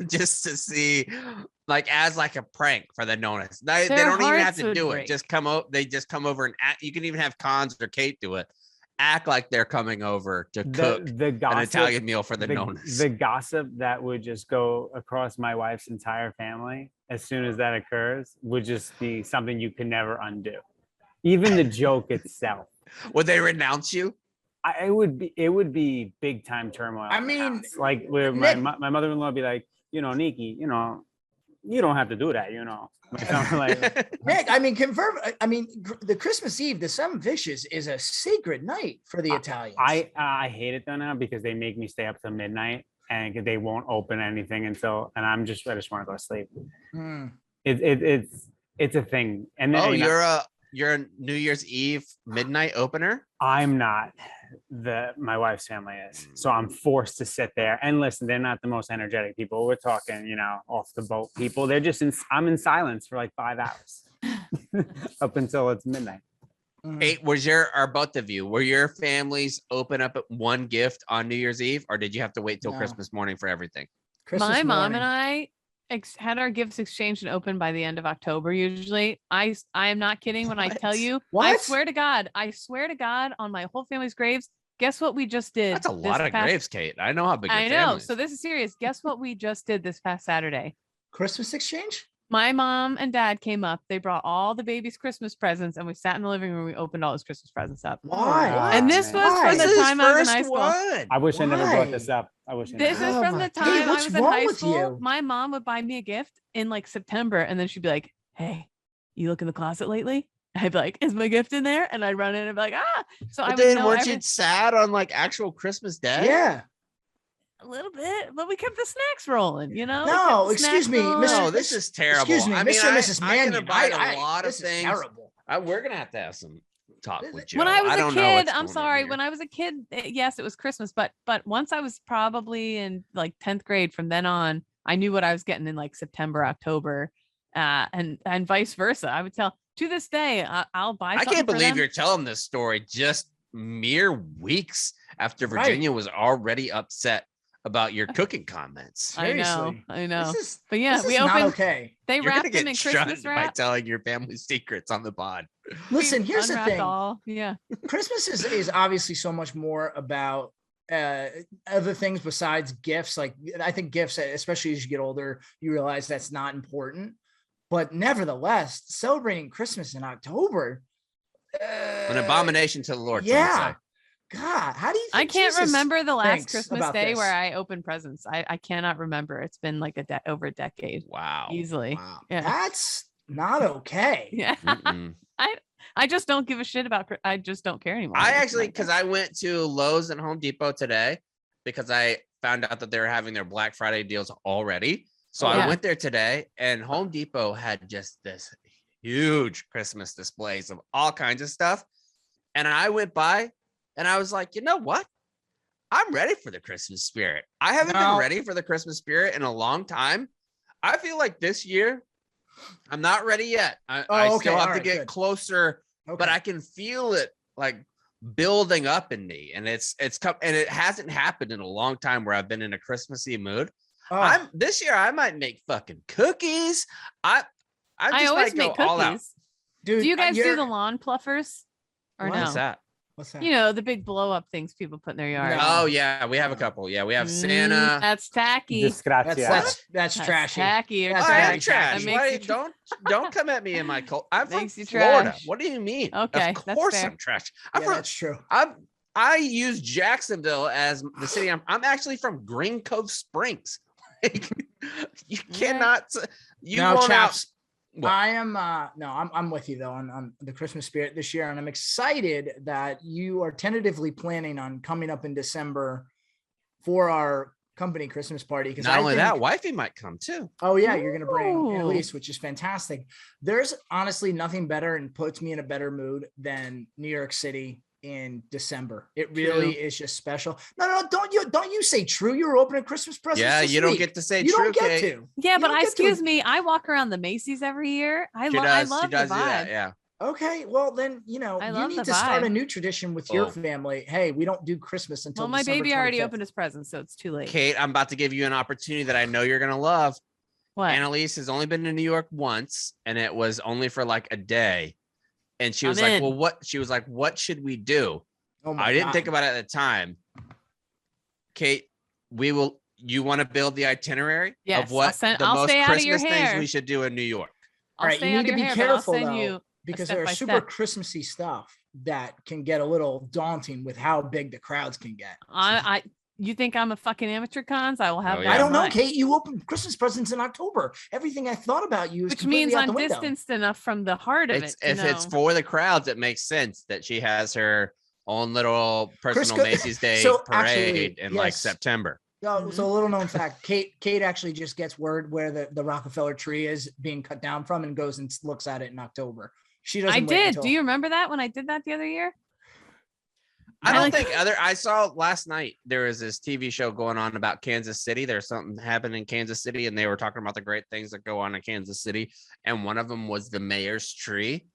[SPEAKER 1] just to see, like as like a prank for the Nonas. They don't even have to do it. Just come over. They just come over and act. You can even have Cons or Kate do it. Act like they're coming over to cook
[SPEAKER 4] the gossip,
[SPEAKER 1] an Italian meal for the Nonas.
[SPEAKER 4] The gossip that would just go across my wife's entire family as soon as that occurs would just be something you can never undo. Even the joke itself.
[SPEAKER 1] Would they renounce you?
[SPEAKER 4] It would be big time turmoil.
[SPEAKER 3] I mean,
[SPEAKER 4] like where my mother-in-law would be like, Nikki, you don't have to do that,
[SPEAKER 3] Nick, I mean, confirm. I mean, the Christmas Eve, the Seven Fishes is a sacred night for the Italians.
[SPEAKER 4] I hate it though now because they make me stay up till midnight and they won't open anything and I just want to go to sleep. It's a thing. And then,
[SPEAKER 1] you're a New Year's Eve midnight opener?
[SPEAKER 4] I'm not. My wife's family is. So I'm forced to sit there and listen. They're not the most energetic people. We're talking, off the boat people. They're just I'm in silence for like 5 hours up until it's midnight.
[SPEAKER 1] Hey, both of you, were your families open up one gift on New Year's Eve, or did you have to wait till Christmas morning for everything?
[SPEAKER 2] My mom and I had our gifts exchanged and opened by the end of October. Usually, I am not kidding when I tell you.
[SPEAKER 3] What?
[SPEAKER 2] I swear to God, on my whole family's graves. Guess what we just did?
[SPEAKER 1] That's a lot of graves, Kate. I know how big. I know.
[SPEAKER 2] So this is serious. Guess what we just did this past Saturday?
[SPEAKER 3] Christmas exchange.
[SPEAKER 2] My mom and dad came up. They brought all the baby's Christmas presents, and we sat in the living room. We opened all his Christmas presents up.
[SPEAKER 3] Why?
[SPEAKER 2] And this was from the time I was in high school.
[SPEAKER 4] I wish I never brought this up.
[SPEAKER 2] This is from the time I was in high school. My mom would buy me a gift in like September, and then she'd be like, "Hey, you look in the closet lately?" I'd be like, is my gift in there? And I'd run in and be like, ah. So I
[SPEAKER 1] But
[SPEAKER 2] would
[SPEAKER 1] then
[SPEAKER 2] know
[SPEAKER 1] weren't you sad on like actual Christmas Day?
[SPEAKER 3] Yeah.
[SPEAKER 2] a little bit, but we kept the snacks rolling, you know? We
[SPEAKER 3] No,
[SPEAKER 2] kept the
[SPEAKER 3] excuse
[SPEAKER 2] snacks
[SPEAKER 3] me,
[SPEAKER 2] rolling.
[SPEAKER 3] Mr.
[SPEAKER 1] No, this is terrible.
[SPEAKER 3] Excuse me,
[SPEAKER 1] I mean,
[SPEAKER 3] Mr. and Mrs.
[SPEAKER 1] I can
[SPEAKER 3] Mannion.
[SPEAKER 1] abide a lot of
[SPEAKER 3] this is
[SPEAKER 1] things.
[SPEAKER 3] terrible.
[SPEAKER 1] We're gonna have some talk with Joe.
[SPEAKER 2] When I was
[SPEAKER 1] don't
[SPEAKER 2] a
[SPEAKER 1] know
[SPEAKER 2] kid,
[SPEAKER 1] what's
[SPEAKER 2] I'm
[SPEAKER 1] going on
[SPEAKER 2] sorry.
[SPEAKER 1] here.
[SPEAKER 2] When I was a kid, yes, it was Christmas, but once I was probably in like 10th grade, from then on, I knew what I was getting in like September, October, and vice versa. I would tell to this day, I'll buy.
[SPEAKER 1] I
[SPEAKER 2] something
[SPEAKER 1] can't
[SPEAKER 2] for
[SPEAKER 1] believe
[SPEAKER 2] them.
[SPEAKER 1] you're telling this story just mere weeks after
[SPEAKER 3] Right.
[SPEAKER 1] Virginia was already upset about your cooking comments.
[SPEAKER 2] I know,
[SPEAKER 3] Seriously.
[SPEAKER 2] I know.
[SPEAKER 3] This is,
[SPEAKER 2] But yeah,
[SPEAKER 3] this is
[SPEAKER 2] we
[SPEAKER 3] not
[SPEAKER 2] opened.
[SPEAKER 3] okay.
[SPEAKER 2] They
[SPEAKER 1] You're gonna
[SPEAKER 2] wrapped them
[SPEAKER 1] get
[SPEAKER 2] in
[SPEAKER 1] shunned
[SPEAKER 2] Christmas
[SPEAKER 1] by
[SPEAKER 2] wrap.
[SPEAKER 1] telling your family secrets on the pod.
[SPEAKER 3] Listen,
[SPEAKER 2] We
[SPEAKER 3] here's the
[SPEAKER 2] unwrapped
[SPEAKER 3] thing.
[SPEAKER 2] all. Yeah.
[SPEAKER 3] Christmas is obviously so much more about other things besides gifts. Like I think gifts, especially as you get older, you realize that's not important. But nevertheless, celebrating Christmas in October,
[SPEAKER 1] An abomination to the Lord. some would
[SPEAKER 3] Yeah.
[SPEAKER 1] say.
[SPEAKER 3] God, how do you?
[SPEAKER 2] I
[SPEAKER 3] think
[SPEAKER 2] can't
[SPEAKER 3] Jesus
[SPEAKER 2] remember the last
[SPEAKER 3] thinks
[SPEAKER 2] Christmas
[SPEAKER 3] about
[SPEAKER 2] day
[SPEAKER 3] this?
[SPEAKER 2] where I opened presents. I cannot remember. It's been like over a decade.
[SPEAKER 1] Wow.
[SPEAKER 2] Easily.
[SPEAKER 1] Wow.
[SPEAKER 2] Yeah.
[SPEAKER 3] That's not okay.
[SPEAKER 2] Yeah.
[SPEAKER 1] Mm-mm.
[SPEAKER 2] I just don't give a shit about. I just don't care anymore.
[SPEAKER 1] I
[SPEAKER 2] It's
[SPEAKER 1] actually,
[SPEAKER 2] like
[SPEAKER 1] because
[SPEAKER 2] that.
[SPEAKER 1] I went to Lowe's and Home Depot today because I found out that they were having their Black Friday deals already. So I
[SPEAKER 2] Yeah.
[SPEAKER 1] went there today, and Home Depot had just this huge Christmas displays of all kinds of stuff. And I went by and I was like, you know what? I'm ready for the Christmas spirit. I haven't been
[SPEAKER 3] No.
[SPEAKER 1] ready for the Christmas spirit in a long time. I feel like this year, I'm not ready yet. I
[SPEAKER 3] Oh,
[SPEAKER 1] still
[SPEAKER 3] okay.
[SPEAKER 1] have
[SPEAKER 3] All
[SPEAKER 1] to
[SPEAKER 3] right,
[SPEAKER 1] get
[SPEAKER 3] good.
[SPEAKER 1] closer,
[SPEAKER 3] Okay.
[SPEAKER 1] but I can feel it like building up in me. And it's come, and it hasn't happened in a long time where I've been in a Christmassy mood.
[SPEAKER 3] Oh,
[SPEAKER 1] This year I might make fucking cookies. I just
[SPEAKER 2] always
[SPEAKER 1] might go
[SPEAKER 2] make
[SPEAKER 1] all out.
[SPEAKER 2] cookies.
[SPEAKER 3] dude,
[SPEAKER 2] Do you guys do
[SPEAKER 3] you're-
[SPEAKER 2] the lawn pluffers or
[SPEAKER 3] What?
[SPEAKER 2] no?
[SPEAKER 1] What's that?
[SPEAKER 3] What's that?
[SPEAKER 2] You know, the big blow up things people put in their yard.
[SPEAKER 3] No.
[SPEAKER 1] Oh yeah, we have a couple. Yeah, we have Santa.
[SPEAKER 2] That's tacky.
[SPEAKER 6] Disgracia.
[SPEAKER 3] that's
[SPEAKER 2] That's
[SPEAKER 3] trashy.
[SPEAKER 2] tacky. Or
[SPEAKER 3] That's
[SPEAKER 1] I am
[SPEAKER 3] very
[SPEAKER 1] trash.
[SPEAKER 2] That makes
[SPEAKER 1] Why,
[SPEAKER 2] you
[SPEAKER 1] don't come at me in my cult. I'm from
[SPEAKER 2] Makes you
[SPEAKER 1] Florida.
[SPEAKER 2] trash.
[SPEAKER 1] What do you mean?
[SPEAKER 2] Okay,
[SPEAKER 1] of
[SPEAKER 2] that's
[SPEAKER 1] course
[SPEAKER 2] fair.
[SPEAKER 1] I'm trash.
[SPEAKER 3] Yeah, that's true.
[SPEAKER 1] I use Jacksonville as the city. I'm actually from Green Cove Springs. You cannot. You
[SPEAKER 3] Now,
[SPEAKER 1] won't out.
[SPEAKER 3] chaps,
[SPEAKER 1] What?
[SPEAKER 3] I am I'm with you though on the Christmas spirit this year, and I'm excited that you are tentatively planning on coming up in December for our company Christmas party. Because
[SPEAKER 1] Not only that, wifey might come too.
[SPEAKER 3] oh yeah, you're gonna bring
[SPEAKER 2] Ooh.
[SPEAKER 3] Elise, which is fantastic. There's honestly nothing better and puts me in a better mood than New York City in December. It really is just special. No, don't you say true. You're opening Christmas presents.
[SPEAKER 1] Yeah,
[SPEAKER 3] this
[SPEAKER 1] you don't
[SPEAKER 3] week.
[SPEAKER 1] get to say
[SPEAKER 3] You
[SPEAKER 1] true,
[SPEAKER 3] don't get
[SPEAKER 1] Kate.
[SPEAKER 3] to.
[SPEAKER 2] Yeah,
[SPEAKER 3] You
[SPEAKER 2] but
[SPEAKER 3] don't
[SPEAKER 2] I
[SPEAKER 3] get to.
[SPEAKER 2] excuse me. I walk around the Macy's every year. I
[SPEAKER 1] She
[SPEAKER 2] love
[SPEAKER 1] does
[SPEAKER 2] the
[SPEAKER 1] do
[SPEAKER 2] vibe.
[SPEAKER 1] that. Yeah.
[SPEAKER 3] Okay, well then,
[SPEAKER 2] I
[SPEAKER 3] you
[SPEAKER 2] love
[SPEAKER 3] need
[SPEAKER 2] the
[SPEAKER 3] to start a
[SPEAKER 2] vibe.
[SPEAKER 3] new tradition with your
[SPEAKER 1] Oh.
[SPEAKER 3] family. Hey, we don't do Christmas until
[SPEAKER 2] Well, my
[SPEAKER 3] December
[SPEAKER 2] baby already
[SPEAKER 3] 25th.
[SPEAKER 2] opened his present, so it's too late.
[SPEAKER 1] Kate, I'm about to give you an opportunity that I know you're gonna love.
[SPEAKER 2] What?
[SPEAKER 1] Annalise has only been to New York once, and it was only for like a day. And she was
[SPEAKER 2] I'm
[SPEAKER 1] like,
[SPEAKER 2] in.
[SPEAKER 1] "Well, what?" She was like, "What should we do?"
[SPEAKER 3] Oh my
[SPEAKER 1] I didn't
[SPEAKER 3] God.
[SPEAKER 1] think about it at the time. Kate, you want to build the itinerary
[SPEAKER 2] Yes,
[SPEAKER 1] of what the
[SPEAKER 2] I'll
[SPEAKER 1] most
[SPEAKER 2] stay out of your
[SPEAKER 1] Christmas things
[SPEAKER 2] hair.
[SPEAKER 1] we should do in New York?
[SPEAKER 2] I'll
[SPEAKER 3] All right,
[SPEAKER 2] stay
[SPEAKER 3] you
[SPEAKER 2] out
[SPEAKER 3] need
[SPEAKER 2] of
[SPEAKER 3] to
[SPEAKER 2] your
[SPEAKER 3] be
[SPEAKER 2] hair, but I'll
[SPEAKER 3] careful
[SPEAKER 2] send
[SPEAKER 3] though,
[SPEAKER 2] you
[SPEAKER 3] because
[SPEAKER 2] step
[SPEAKER 3] there are
[SPEAKER 2] by
[SPEAKER 3] super
[SPEAKER 2] step.
[SPEAKER 3] Christmassy stuff that can get a little daunting with how big the crowds can get.
[SPEAKER 2] You think I'm a fucking amateur cons? I will have
[SPEAKER 1] Oh,
[SPEAKER 2] that.
[SPEAKER 1] yeah.
[SPEAKER 3] I don't
[SPEAKER 2] in
[SPEAKER 3] know,
[SPEAKER 2] mind.
[SPEAKER 3] Kate. You open Christmas presents in October. Everything I thought about you is
[SPEAKER 2] Which means
[SPEAKER 3] completely out
[SPEAKER 2] I'm
[SPEAKER 3] the window.
[SPEAKER 2] distanced enough from the heart of
[SPEAKER 1] It's
[SPEAKER 2] it.
[SPEAKER 1] if it's for the crowds, it makes sense that she has her own little personal
[SPEAKER 3] Crisco-
[SPEAKER 1] Macy's Day
[SPEAKER 3] so
[SPEAKER 1] parade
[SPEAKER 3] actually,
[SPEAKER 1] in like
[SPEAKER 3] yes.
[SPEAKER 1] September.
[SPEAKER 3] So a little known fact, Kate actually just gets word where the Rockefeller tree is being cut down from and goes and looks at it in October. She doesn't
[SPEAKER 2] I
[SPEAKER 3] wait
[SPEAKER 2] did.
[SPEAKER 3] until-
[SPEAKER 2] Do you remember that when I did that the other year?
[SPEAKER 1] I don't
[SPEAKER 2] like-
[SPEAKER 1] think I saw last night there was this TV show going on about Kansas City. There's something happened in Kansas City, and they were talking about the great things that go on in Kansas City. And one of them was the mayor's tree.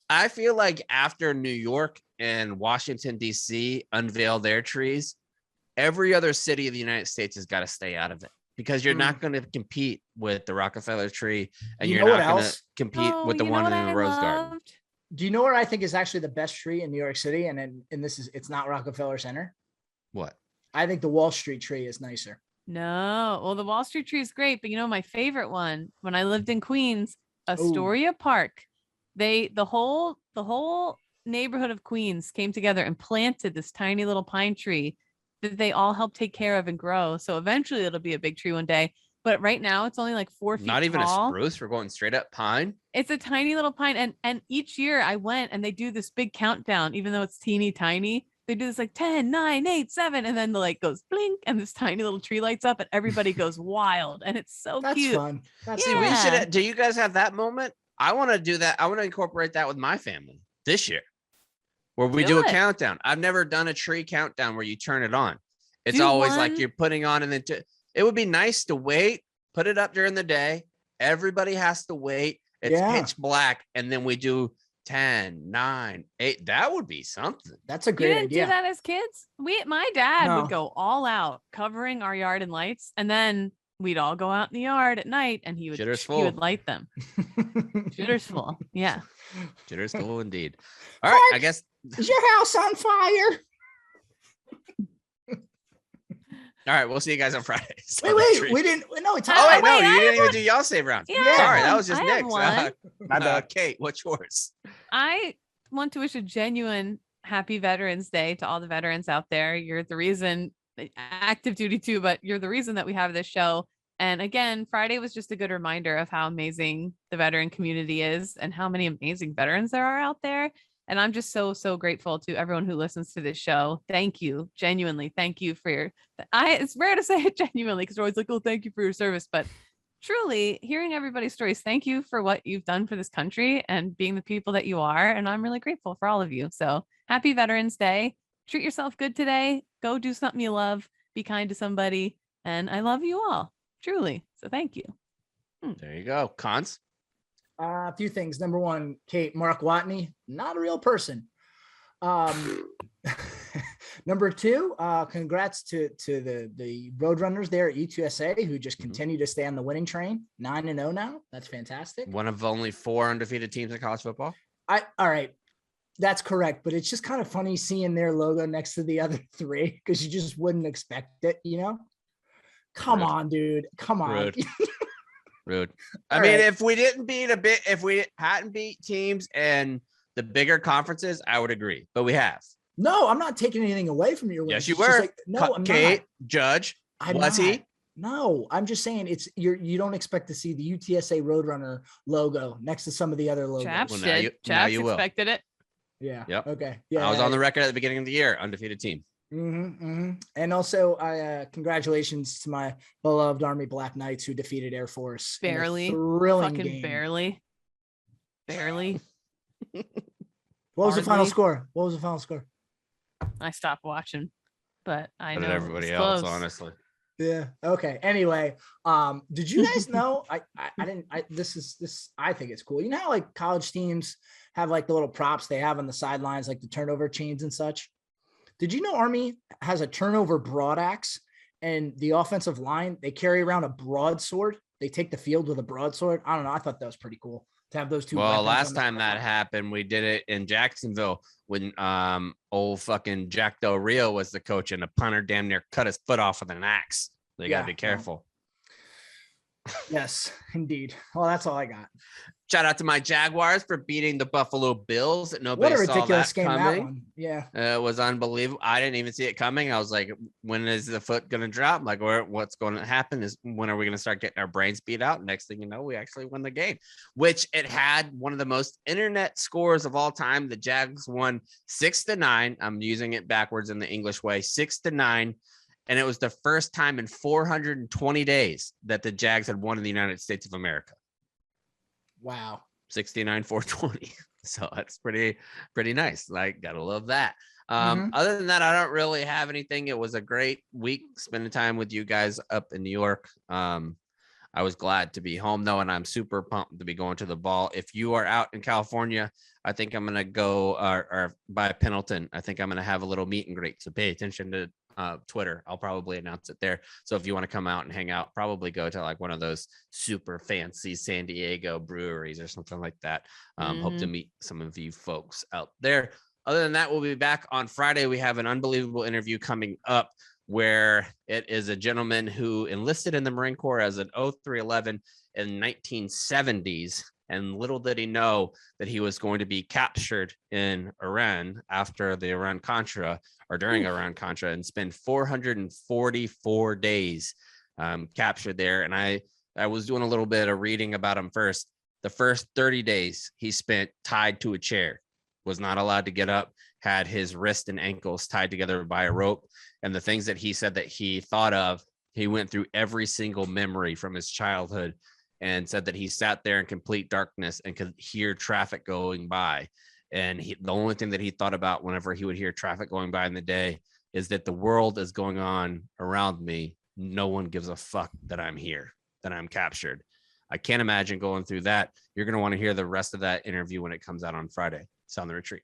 [SPEAKER 1] I feel like after New York and Washington, D.C. unveil their trees, every other city of the United States has got to stay out of it because you're not going to compete with the Rockefeller tree, and
[SPEAKER 3] You
[SPEAKER 1] you're
[SPEAKER 3] know
[SPEAKER 1] not
[SPEAKER 3] what
[SPEAKER 1] going to
[SPEAKER 3] else?
[SPEAKER 1] compete
[SPEAKER 2] Oh,
[SPEAKER 1] with the
[SPEAKER 2] you know
[SPEAKER 1] one
[SPEAKER 2] what
[SPEAKER 1] in the
[SPEAKER 2] I
[SPEAKER 1] Rose Garden.
[SPEAKER 2] loved?
[SPEAKER 3] Do you know where I think is actually the best tree in New York City? And it's not Rockefeller Center.
[SPEAKER 1] What?
[SPEAKER 3] I think the Wall Street tree is nicer.
[SPEAKER 2] No. Well, the Wall Street tree is great, but you know my favorite one when I lived in Queens,
[SPEAKER 3] Ooh.
[SPEAKER 2] Astoria Park. The whole neighborhood of Queens came together and planted this tiny little pine tree that they all helped take care of and grow. So eventually it'll be a big tree one day. but right now it's only like 4 feet
[SPEAKER 1] Not even
[SPEAKER 2] tall.
[SPEAKER 1] a spruce. We're going straight up pine.
[SPEAKER 2] It's a tiny little pine. And each year I went and they do this big countdown, even though it's teeny tiny. They do this like 10, 9, 8, 7. And then the light goes blink and this tiny little tree lights up and everybody goes wild. And it's so
[SPEAKER 3] That's
[SPEAKER 2] cute.
[SPEAKER 3] fun. That's
[SPEAKER 1] See,
[SPEAKER 3] fun.
[SPEAKER 1] we
[SPEAKER 2] Yeah.
[SPEAKER 1] should. Do you guys have that moment? I want to do that. I want to incorporate that with my family this year, where we do a
[SPEAKER 2] it.
[SPEAKER 1] countdown. I've never done a tree countdown where you turn it on. It's
[SPEAKER 2] Do
[SPEAKER 1] always like
[SPEAKER 2] one-
[SPEAKER 1] you're putting on, and then it would be nice to wait, put it up during the day. Everybody has to wait. It's
[SPEAKER 3] Yeah.
[SPEAKER 1] pitch black, and then we do 10, 9, 8. That would be something.
[SPEAKER 3] That's a
[SPEAKER 2] You
[SPEAKER 3] great
[SPEAKER 2] didn't
[SPEAKER 3] idea.
[SPEAKER 2] do that as kids? My dad
[SPEAKER 3] No.
[SPEAKER 2] would go all out covering our yard in lights, and then we'd all go out in the yard at night and he
[SPEAKER 1] Jitter's
[SPEAKER 2] would
[SPEAKER 1] full.
[SPEAKER 2] light them. Jitter's full. Yeah.
[SPEAKER 1] Jitter's cool indeed. All right, I guess.
[SPEAKER 3] Is your house on fire?
[SPEAKER 1] All right, we'll see you guys on Friday.
[SPEAKER 3] Wait, we didn't. No, it's
[SPEAKER 1] Oh wait, no,
[SPEAKER 2] wait, I
[SPEAKER 1] you didn't
[SPEAKER 2] have
[SPEAKER 1] even do y'all save round.
[SPEAKER 2] Yeah, I
[SPEAKER 1] Sorry,
[SPEAKER 2] have
[SPEAKER 1] that
[SPEAKER 2] one.
[SPEAKER 1] was just
[SPEAKER 2] I have
[SPEAKER 1] Nick's.
[SPEAKER 2] one.
[SPEAKER 4] My bad.
[SPEAKER 1] Kate, what's yours?
[SPEAKER 2] I want to wish a genuine happy Veterans Day to all the veterans out there. You're the reason, active duty too, but you're the reason that we have this show. And again, Friday was just a good reminder of how amazing the veteran community is and how many amazing veterans there are out there. And I'm just so, so grateful to everyone who listens to this show. Thank you. Genuinely. Thank you for your, it's rare to say it genuinely because we're always like, oh, thank you for your service. But truly hearing everybody's stories, thank you for what you've done for this country and being the people that you are. And I'm really grateful for all of you. So happy Veterans Day. Treat yourself good today. Go do something you love. Be kind to somebody. And I love you all, truly. So thank you.
[SPEAKER 1] There you go. Cons.
[SPEAKER 3] A few things. Number one, Kate, Mark Watney, not a real person. Number two, congrats to the Roadrunners there at UTSA who just continue to stay on the winning train. 9-0 now. That's fantastic.
[SPEAKER 1] One of only 4 undefeated teams in college football.
[SPEAKER 3] All right. That's correct. But it's just kind of funny seeing their logo next to the other 3 because you just wouldn't expect it, you know? Come
[SPEAKER 1] Rude.
[SPEAKER 3] on, dude. Come on.
[SPEAKER 1] Rude. Rude. I
[SPEAKER 3] All
[SPEAKER 1] mean,
[SPEAKER 3] right.
[SPEAKER 1] if we hadn't beat teams in the bigger conferences, I would agree. But we have.
[SPEAKER 3] No, I'm not taking anything away from your wins.
[SPEAKER 1] Yes, you
[SPEAKER 3] It's just
[SPEAKER 1] were.
[SPEAKER 3] like, no, I'm
[SPEAKER 1] Kate,
[SPEAKER 3] not.
[SPEAKER 1] Judge.
[SPEAKER 3] I'm
[SPEAKER 1] Was
[SPEAKER 3] not.
[SPEAKER 1] he?
[SPEAKER 3] No, I'm just saying you don't expect to see the UTSA Roadrunner logo next to some of the other logos.
[SPEAKER 2] Chaps
[SPEAKER 1] Well, now
[SPEAKER 2] did.
[SPEAKER 1] you- now
[SPEAKER 2] Chaps
[SPEAKER 1] you will.
[SPEAKER 2] expected it.
[SPEAKER 3] Yeah.
[SPEAKER 1] Yep.
[SPEAKER 3] Okay. Yeah.
[SPEAKER 1] I was on the record at the beginning of the year, undefeated team.
[SPEAKER 3] And also, congratulations to my beloved Army Black Knights who defeated Air Force. in a
[SPEAKER 2] Barely.
[SPEAKER 3] thrilling
[SPEAKER 2] Fucking
[SPEAKER 3] game.
[SPEAKER 2] barely. Barely.
[SPEAKER 3] What was the final
[SPEAKER 2] Hardly.
[SPEAKER 3] score? What was the final score?
[SPEAKER 2] I stopped watching, but I
[SPEAKER 1] But
[SPEAKER 2] know
[SPEAKER 1] everybody
[SPEAKER 2] it
[SPEAKER 1] else,
[SPEAKER 2] was close.
[SPEAKER 1] honestly.
[SPEAKER 3] Yeah. Okay. Anyway, did you guys know? I didn't. I think it's cool. You know how like college teams have like the little props they have on the sidelines, like the turnover chains and such. Did you know Army has a turnover broad axe, and the offensive line they carry around a broadsword. They take the field with a broadsword. I don't know. I thought that was pretty cool to have those two.
[SPEAKER 1] Well,
[SPEAKER 3] weapons
[SPEAKER 1] last
[SPEAKER 3] on the
[SPEAKER 1] time that
[SPEAKER 3] sideline.
[SPEAKER 1] happened, we did it in Jacksonville when old fucking Jack Del Rio was the coach, and the punter damn near cut his foot off with an axe. So you
[SPEAKER 3] Yeah,
[SPEAKER 1] gotta be careful.
[SPEAKER 3] Yes, indeed. Well, that's all I got.
[SPEAKER 1] Shout out to my Jaguars for beating the Buffalo Bills. That
[SPEAKER 3] What
[SPEAKER 1] nobody
[SPEAKER 3] a
[SPEAKER 1] saw
[SPEAKER 3] ridiculous
[SPEAKER 1] that
[SPEAKER 3] game that
[SPEAKER 1] coming.
[SPEAKER 3] one. Yeah.
[SPEAKER 1] It was unbelievable. I didn't even see it coming. I was like, when is the foot going to drop? Like, what's going to happen is when are we going to start getting our brains beat out? Next thing you know, we actually won the game, which it had one of the most internet scores of all time. The Jags won 6-9. I'm using it backwards in the English way, 6-9. And it was the first time in 420 days that the Jags had won in the United States of America.
[SPEAKER 3] Wow.
[SPEAKER 1] 69-420. So that's pretty nice. Like, gotta love that.
[SPEAKER 3] Mhm.
[SPEAKER 1] Other than that, I don't really have anything. It was a great week spending time with you guys up in New York. I was glad to be home though, and I'm super pumped to be going to the ball. If you are out in California, I think I'm gonna go or by Pendleton. I think I'm gonna have a little meet and greet. So pay attention to Twitter. I'll probably announce it there. So if you want to come out and hang out, probably go to like one of those super fancy San Diego breweries or something like that. Hope to meet some of you folks out there. Other than that, we'll be back on Friday. We have an unbelievable interview coming up where it is a gentleman who enlisted in the Marine Corps as an 0311 in 1970s. And little did he know that he was going to be captured in Iran after the Iran-Contra or during Iran-Contra and spend 444 days captured there. And I was doing a little bit of reading about him first. The first 30 days he spent tied to a chair, was not allowed to get up, had his wrist and ankles tied together by a rope. And the things that he said that he thought of, he went through every single memory from his childhood and said that he sat there in complete darkness and could hear traffic going by. And the only thing that he thought about whenever he would hear traffic going by in the day is that the world is going on around me. No one gives a fuck that I'm here, that I'm captured. I can't imagine going through that. You're going to want to hear the rest of that interview when it comes out on Friday. Sound the Retreat.